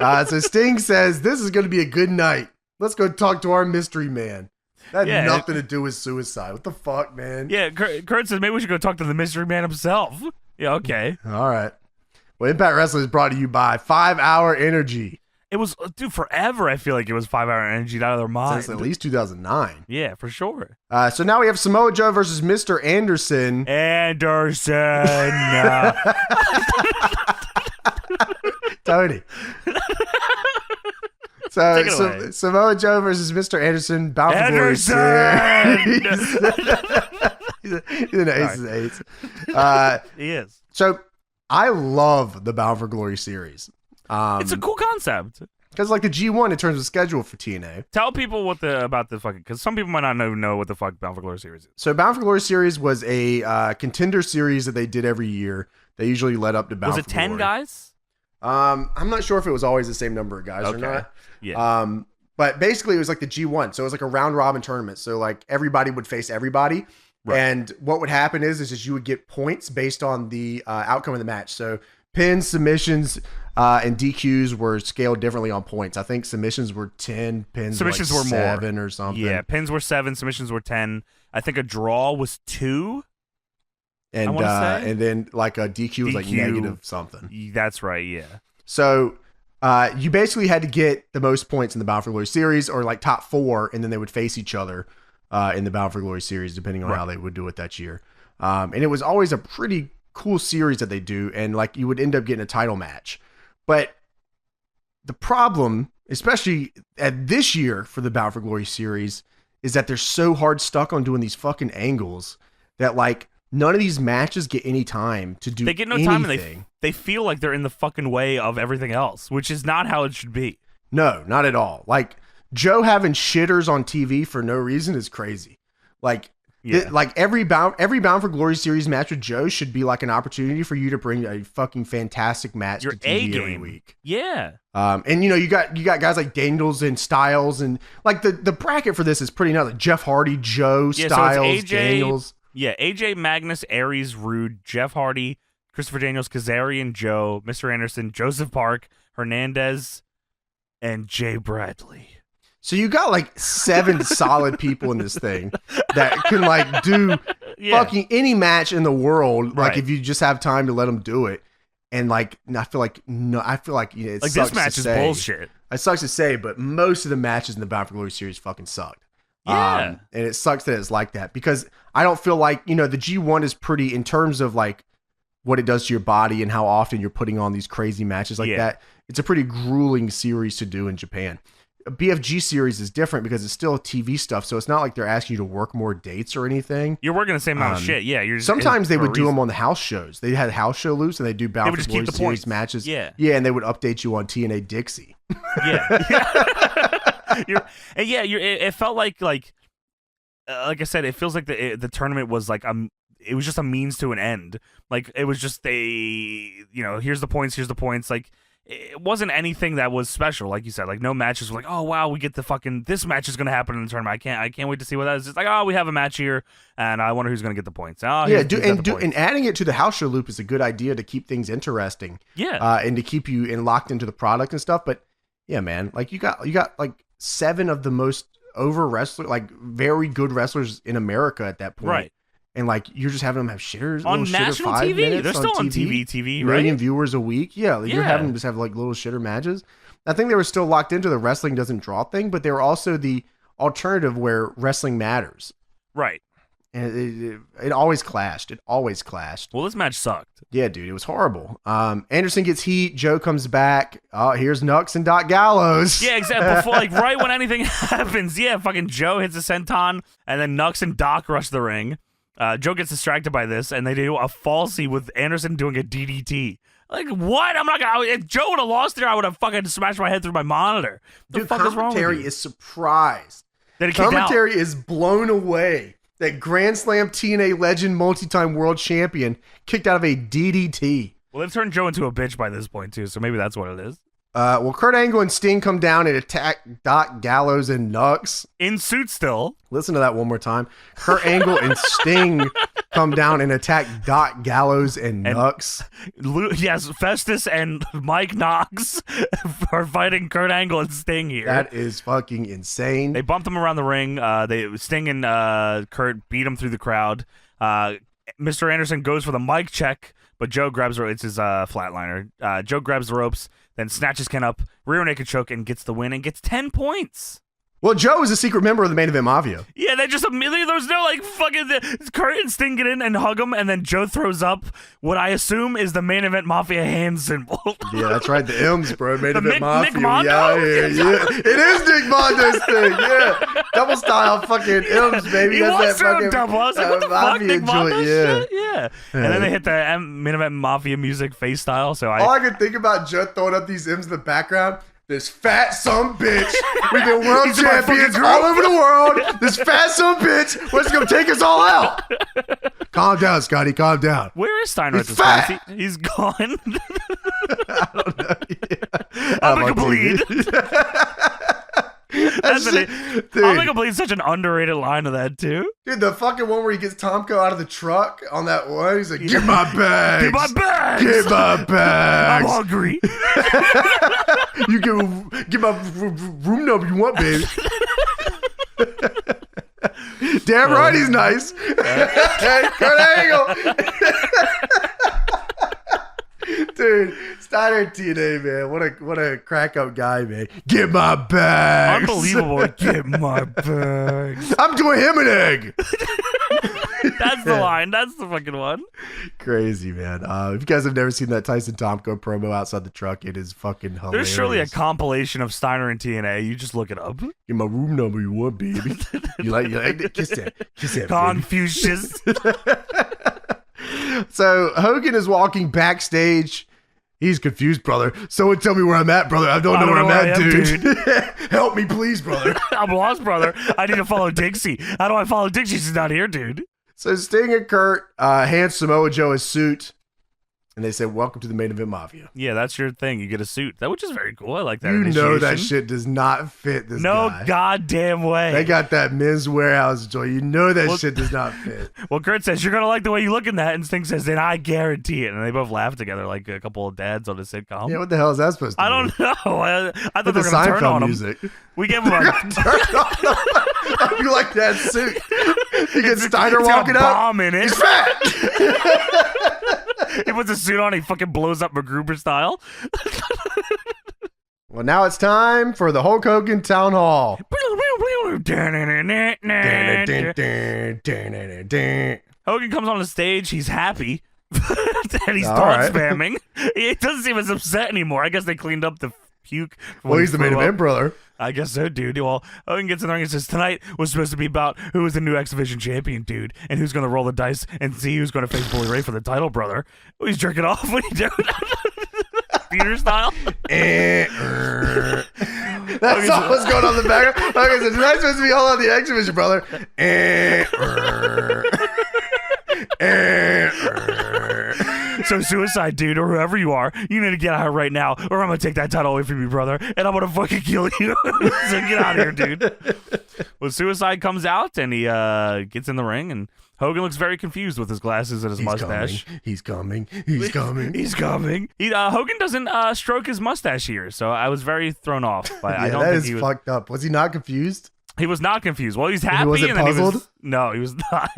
So Sting says, "This is going to be a good night. Let's go talk to our mystery man." That had nothing to do with suicide. What the fuck, man? Yeah, Kurt says maybe we should go talk to the mystery man himself. Yeah, okay. All right. Well, Impact Wrestling is brought to you by 5 Hour Energy. It was, forever. I feel like it was 5 Hour Energy out of their mind. Since at least 2009. Yeah, for sure. So now we have Samoa Joe versus Mr. Anderson. Tony. So Samoa Joe versus Mr. Anderson. Bound for Glory Series. He's an ace of eights. He is. So I love the Bound for Glory series. It's a cool concept. Because like the G1 in terms of schedule for TNA. Tell people about the fucking, because some people might not know what the fuck Bound for Glory series is. So Bound for Glory series was a contender series that they did every year. They usually led up to Bound for Glory. Was it 10 guys? I'm not sure if it was always the same number of guys or not. Yeah. But basically it was like the G1. So it was like a round robin tournament. So like everybody would face everybody. Right. And what would happen is you would get points based on the outcome of the match. So pins, submissions, and DQs were scaled differently on points. I think submissions were 10, pins submissions were, like were 7 more. Or something. Yeah, pins were 7, submissions were 10. I think a draw was 2. And then like a DQ was like negative something. That's right, yeah. So you basically had to get the most points in the Bound for Glory series or like top 4, and then they would face each other in the Bound for Glory series, depending on how they would do it that year. And it was always a pretty cool series that they do, and like you would end up getting a title match. But the problem, especially at this year for the Bound for Glory series, is that they're so hard stuck on doing these fucking angles that like none of these matches get any time to do anything. They get no time, and they feel like they're in the fucking way of everything else, which is not how it should be. No, not at all. Like Joe having shitters on TV for no reason is crazy. Like, like every Bound for Glory series match with Joe should be like an opportunity for you to bring a fucking fantastic match to TV every week. Yeah. And you got guys like Daniels and Styles, and like the bracket for this is pretty nuts. Like Jeff Hardy, Joe, Styles, so Daniels. Yeah, AJ, Magnus, Aries, Rude, Jeff Hardy, Christopher Daniels, Kazarian, Joe, Mr. Anderson, Joseph Park, Hernandez, and Jay Bradley. So you got like 7 solid people in this thing that can like do fucking any match in the world. Like if you just have time to let them do it. And like, I feel like it sucks this match to is say. bullshit. It sucks to say, but most of the matches in the Bound for Glory series fucking sucked. Yeah. And it sucks that it's like that because I don't feel like, the G1 is pretty in terms of like what it does to your body and how often you're putting on these crazy matches like that. It's a pretty grueling series to do in Japan. A BFG series is different because it's still TV stuff, so it's not like they're asking you to work more dates or anything. You're working the same amount of shit. Yeah, you're just, sometimes they would do them on the house shows. They had house show loops, and they do Bound for Glory series matches. Yeah, and they would update you on TNA Dixie. It felt like I said, it feels like the tournament was like it was just a means to an end. Like it was just here's the points. Like it wasn't anything that was special, like you said. Like no matches were like, oh wow, we get this match is gonna happen in the tournament. I can't wait to see what that is. It's like, oh, we have a match here, and I wonder who's gonna get the points. Oh, and adding it to the house show loop is a good idea to keep things interesting. Yeah, and to keep you locked into the product and stuff. But yeah, man, like you got like 7 of the most over wrestlers, like very good wrestlers in America at that point. Right. And like you're just having them have shitters on national TV. They're still on TV, right? Million viewers a week. Yeah, you're having them just have like little shitter matches. I think they were still locked into the wrestling doesn't draw thing, but they were also the alternative where wrestling matters. Right. And it always clashed. Well, this match sucked. Yeah, dude, it was horrible. Anderson gets heat. Joe comes back. Oh, here's Nux and Doc Gallows. Yeah, exactly. Before, like right when anything happens, fucking Joe hits a senton, and then Nux and Doc rush the ring. Joe gets distracted by this, and they do a falsie with Anderson doing a DDT. Like, what? I'm not gonna. If Joe would have lost there, I would have fucking smashed my head through my monitor. What the fuck is wrong with you? Commentary is surprised. Commentary is blown away that Grand Slam TNA legend, multi-time world champion, kicked out of a DDT. Well, they've turned Joe into a bitch by this point too, so maybe that's what it is. Well, Kurt Angle and Sting come down and attack Doc Gallows and Nux. In suit still. Listen to that one more time. Kurt Angle and Sting come down and attack Doc Gallows and Nux. Yes, Festus and Mike Knox are fighting Kurt Angle and Sting here. That is fucking insane. They bumped them around the ring. Sting and Kurt beat him through the crowd. Mr. Anderson goes for the mic check, but Joe grabs it's his flatliner. Joe grabs the ropes, then snatches Ken up, rear naked choke, and gets the win and gets 10 points. Well, Joe is a secret member of the Main Event Mafia. Yeah, they just immediately, there was no like fucking, Kurt and Sting get in and hug him, and then Joe throws up what I assume is the Main Event Mafia hand symbol. Yeah, that's right, the M's, bro. Main Event Mafia. Nick Mondo? Yeah. It is Nick Mondo's thing, yeah. Double style fucking M's, baby. He wants to fucking double. I was like, what the fuck, Nick Mondo shit? Yeah. And then they hit the Main Event Mafia music face style, so all I could think about Joe throwing up these M's in the background, This fat son bitch. We've been world champions all over the world. This fat son bitch was going to take us all out. Calm down, Scotty. Calm down. Where is Steiner at this point? He's gone. I don't know. Yeah. I'm going to bleed. I'm gonna believe such an underrated line of that too. Dude, the fucking one where he gets Tomko out of the truck on that one, he's like, "Get my bags! Get my bags! Get my bags! I'm hungry." You get my room number you want, baby. Damn right, he's nice. Hey, Kurt Angle. Dude, Steiner and TNA, man. What a crack up guy, man. Get my bags. Unbelievable. Get my bags. I'm doing him an egg. That's the line. That's the fucking one. Crazy, man. If you guys have never seen that Tyson Tomko promo outside the truck, it is fucking hilarious. There's surely a compilation of Steiner and TNA. You just look it up. Get my room number you want, baby. You like that? Kiss that. Confucius. So Hogan is walking backstage. He's confused, brother. Someone tell me where I'm at, brother. I don't know where I'm at, dude. Help me, please, brother. I'm lost, brother. I need to follow Dixie. How do I follow Dixie? She's not here, dude. So Sting and Kurt hand Samoa Joe a suit. And they said, "Welcome to the Main Event Mafia." Yeah, that's your thing. You get a suit, which is very cool. I like that. You know that shit does not fit this guy. No goddamn way. They got that Men's Warehouse joy. You know that shit does not fit. Well, Kurt says, "You're going to like the way you look in that." And Sting says, "Then I guarantee it." And they both laugh together like a couple of dads on a sitcom. Yeah, what the hell is that supposed to be? I don't know. I thought they were going to turn on music. him. We gave him a... You like that suit. You get Steiner walking up. Bomb in it. He's fat. He puts a suit on, he fucking blows up MacGruber style. Well, now it's time for the Hulk Hogan Town Hall. Hogan comes on the stage, he's happy. And he's thought spamming. He doesn't seem as upset anymore. I guess they cleaned up the puke. Well, he's the main event, brother. I guess so, dude. Well, Hogan gets in the ring and says, "Tonight was supposed to be about who is the new X Division champion, dude, and who's going to roll the dice and see who's going to face Bully Ray for the title, brother." Oh, he's jerking off. What are you doing? Theater style? That's all what's going on in the back. Hogan says, "Tonight's supposed to be all on the X Division, brother." So Suicide, dude, or whoever you are, you need to get out of here right now, or I'm gonna take that title away from you, brother, and I'm gonna fucking kill you. So get out of here, dude. Well, Suicide comes out and he gets in the ring, and Hogan looks very confused with his glasses and his mustache. He's coming. Hogan doesn't stroke his mustache here, so I was very thrown off. I don't think he was fucked up. Was he not confused? He was not confused. Well, he's happy. He wasn't puzzled? No, he was not.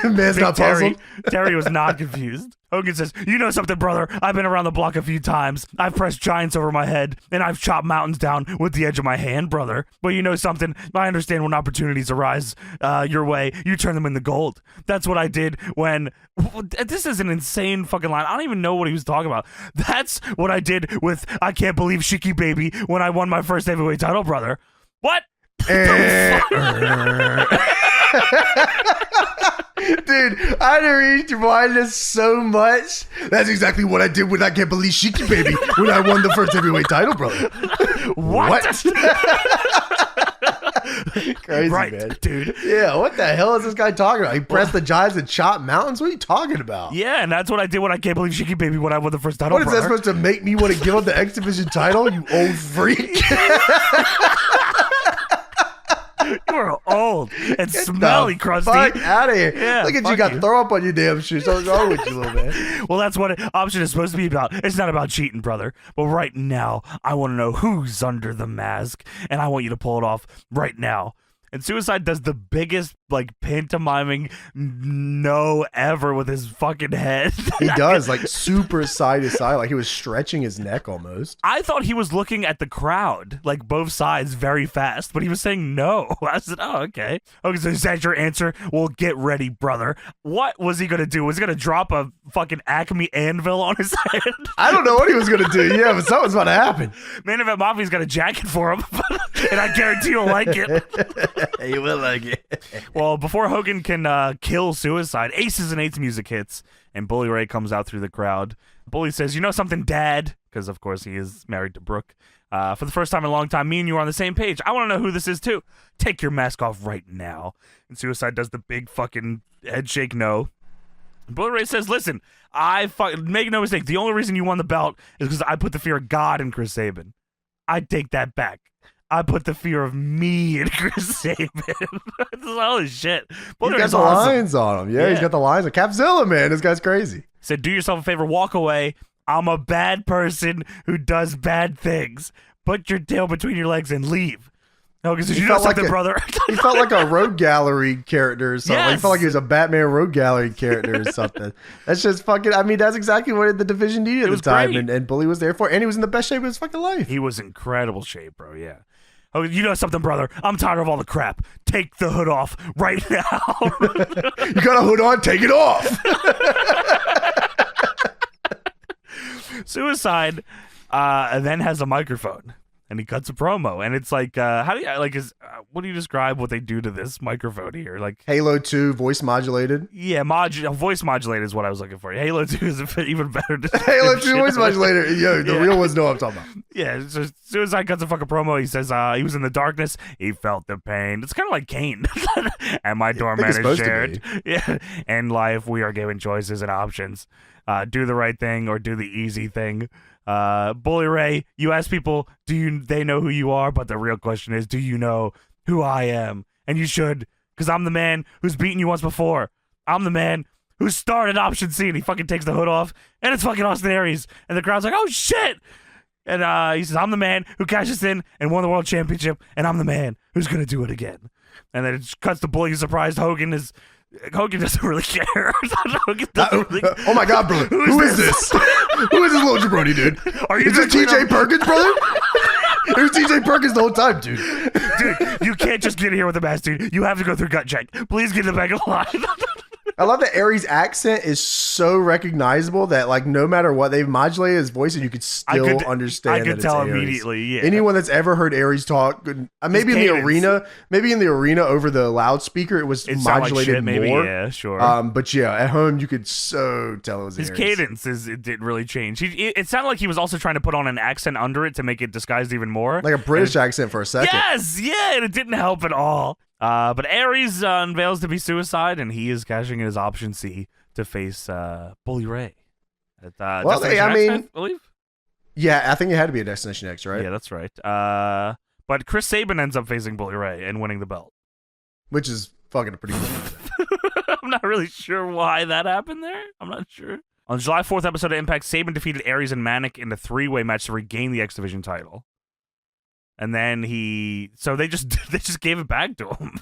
Man's not puzzled? Terry was not confused. Hogan says, "You know something, brother? I've been around the block a few times. I've pressed giants over my head, and I've chopped mountains down with the edge of my hand, brother. But you know something? I understand when opportunities arise your way, you turn them into gold. That's what I did when..." This is an insane fucking line. I don't even know what he was talking about. "That's what I did with I Can't Believe Shiki Baby when I won my first heavyweight title, brother." What? Dude, I reached this so much. That's exactly what I did with I Can't Believe Shiki Baby when I won the first heavyweight title, brother. What? Crazy, right, man. Dude. Yeah, what the hell is this guy talking about? He pressed the giants and chopped mountains? What are you talking about? Yeah, and that's what I did when I Can't Believe Shiki Baby when I won the first title. What is that supposed to make me want to give up the X Division title, you old freak? You are old and smelly, Krusty. Fuck out of here. Yeah, look at you got throw up on your damn shoes. What's wrong with you, little man? Well, that's what option is supposed to be about. It's not about cheating, brother. But right now, I want to know who's under the mask, and I want you to pull it off right now. And Suicide does the biggest, pantomiming no ever with his fucking head. He does, super side to side, like he was stretching his neck almost. I thought he was looking at the crowd, both sides, very fast, but he was saying no. I said, oh, okay. Okay, so is that your answer? Well, get ready, brother. What was he going to do? Was he going to drop a fucking Acme anvil on his head? I don't know what he was going to do. Yeah, but something's about to happen. Main Event Mafia's got a jacket for him, and I guarantee you'll like it. You will like it. Well, before Hogan can kill Suicide, Aces and Eights music hits, and Bully Ray comes out through the crowd. Bully says, "You know something, Dad?" Because, of course, he is married to Brooke. For the first time in a long time, me and you are on the same page. I want to know who this is, too. Take your mask off right now. And Suicide does the big fucking head shake no. Bully Ray says, "Listen, make no mistake. The only reason you won the belt is because I put the fear of God in Chris Sabin. I take that back. I put the fear of me in Chris Sabin." This is all his shit. He's got the lines on him. Yeah, he's got the lines on Capzilla, man. This guy's crazy. Said, "Do yourself a favor, walk away. I'm a bad person who does bad things. Put your tail between your legs and leave." No, because you know something, brother. He felt like a Road Gallery character or something. Yes. He felt like he was a Batman Road Gallery character or something. That's just fucking, I mean, that's exactly what the division needed at the time. And Bully was there for it. And he was in the best shape of his fucking life. He was incredible shape, bro, yeah. Oh, you know something, brother? I'm tired of all the crap. Take the hood off right now. You got a hood on? Take it off. Suicide then has a microphone, and he cuts a promo, and it's like, how do you what do you describe what they do to this microphone here? Like Halo 2 voice modulated. Yeah, voice modulated is what I was looking for. Halo 2 is even better. Halo 2 voice modulator. Yo, the real ones know what I'm talking about. Yeah, so Suicide cuts a fucking promo. He says he was in the darkness. He felt the pain. It's kind of like Kane. And my doormat is shared. Yeah, in life we are given choices and options. Do the right thing or do the easy thing. Bully Ray, you ask people, they know who you are? But the real question is, do you know who I am? And you should, because I'm the man who's beaten you once before. I'm the man who started Option C, and he fucking takes the hood off, and it's fucking Austin Aries. And the crowd's like, oh shit! And he says, I'm the man who cashes in and won the World Championship, and I'm the man who's gonna do it again. And then it cuts to Bully, surprised Hogan doesn't really care. Oh my God, brother. Who is this? Who is this little jabroni, dude? Is this TJ Perkins, brother? It was TJ Perkins the whole time, dude. Dude, you can't just get in here with a mask, dude. You have to go through gut check. Please get in the back of the line. I love that Aries' accent is so recognizable that, like, no matter what, they've modulated his voice and you could still understand. I could tell immediately. Yeah. Anyone that's ever heard Aries talk, maybe in the arena over the loudspeaker, it was modulated more. Maybe, yeah, sure. But yeah, at home you could so tell it was his Aries. cadence it didn't really change. It sounded like he was also trying to put on an accent under it to make it disguised even more, like a British accent for a second. Yes, yeah, and it didn't help at all. But Aries unveils to be Suicide, and he is cashing in his option C to face Bully Ray. I believe. Yeah, I think it had to be a Destination X, right? Yeah, that's right. But Chris Sabin ends up facing Bully Ray and winning the belt, which is fucking a pretty cool. I'm not really sure why that happened there. I'm not sure. On the July 4th episode of Impact, Sabin defeated Aries and Manic in a 3-way match to regain the X Division title. And then they just gave it back to him.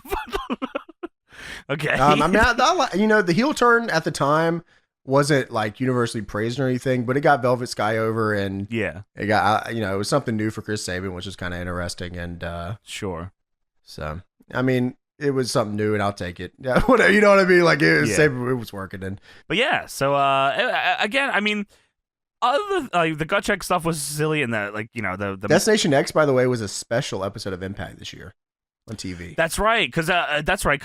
Okay. I mean, the heel turn at the time wasn't like universally praised or anything, but it got Velvet Sky over, and it got it was something new for Chris Sabin, which was kind of interesting, and sure. So I mean, it was something new, and I'll take it. Yeah, whatever. You know what I mean? Like it was working, and but yeah. So again, I mean. The gut check stuff was silly, and the Destination X, by the way, was a special episode of Impact this year on TV. That's right, because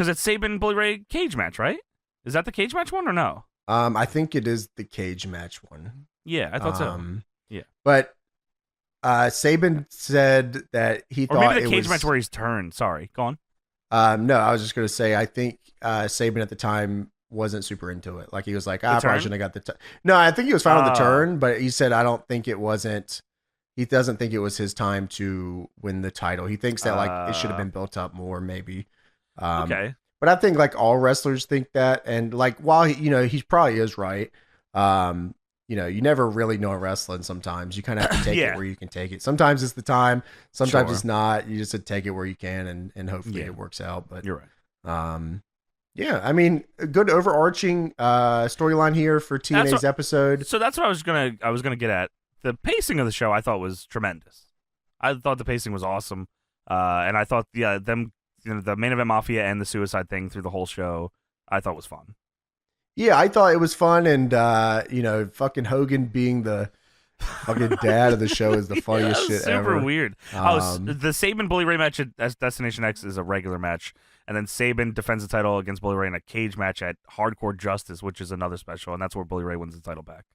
it's Sabin Bully Ray cage match, right? Is that the cage match one or no? I think it is the cage match one. Yeah, I thought so. Yeah, but Sabin said that he thought maybe the cage match where he's turned. Sorry, go on. No, I was just gonna say I think Sabin at the time wasn't super into it. Like he was like, I probably shouldn't have got the No, I think he was fine on the turn, but he said he doesn't think it was his time to win the title. He thinks that like it should have been built up more, maybe. Okay. But I think like all wrestlers think that, and like while he probably is right. You never really know wrestling sometimes. You kind of have to take it where you can take it. Sometimes it's the time, sometimes it's not. You just have to take it where you can and hopefully it works out. But you're right. Yeah, I mean, a good overarching storyline here for TNA's episode. So that's what I was gonna get at. The pacing of the show I thought was tremendous. I thought the pacing was awesome, and I thought the Main Event Mafia and the Suicide thing through the whole show I thought was fun. Yeah, I thought it was fun, and fucking Hogan being the Fucking dad of the show is the funniest shit super ever. Super weird. The Sabin Bully Ray match at Destination X is a regular match. And then Sabin defends the title against Bully Ray in a cage match at Hardcore Justice, which is another special. And that's where Bully Ray wins the title back.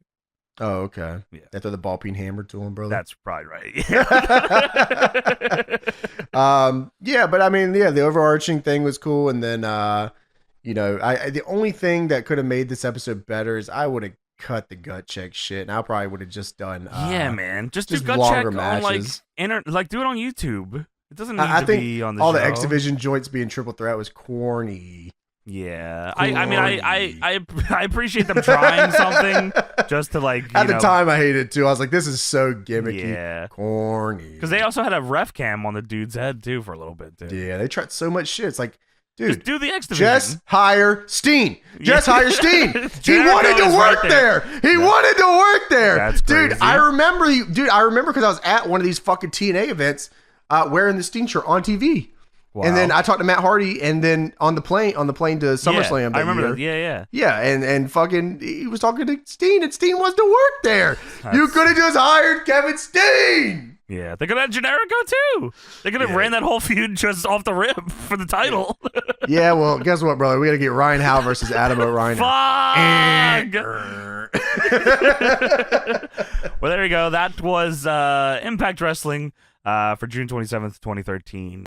Oh, okay. Yeah. After the ball peen hammered to him, brother. That's probably right. Yeah, but I mean, the overarching thing was cool. And then, the only thing that could have made this episode better is I would have cut the gut check shit, and I probably would have just done man, just do gut check matches. On do it on YouTube. It doesn't need to be on the show. All the X Division joints being triple threat was corny. Yeah, I appreciate them trying something just to at the time I hated it too. I was like, this is so gimmicky, yeah, corny. Because they also had a ref cam on the dude's head too for a little bit too. Yeah, they tried so much shit. It's like, dude, just do the X Division. Just hire Steen. Just hire Steen. He wanted to work there. He wanted to work there. That's crazy. Dude, I remember because I was at one of these fucking TNA events wearing the Steen shirt on TV. Wow. And then I talked to Matt Hardy, and then on the plane to SummerSlam. Yeah, I remember that. Yeah, and fucking he was talking to Steen, and Steen wants to work there. You could have just hired Kevin Steen. Yeah, they could have had Generico too. They could have ran that whole feud just off the rip for the title. Yeah, well, guess what, brother? We got to get Ryan Howe versus Adam O'Reilly. Fuck! Well, there you go. That was Impact Wrestling for June 27th, 2013.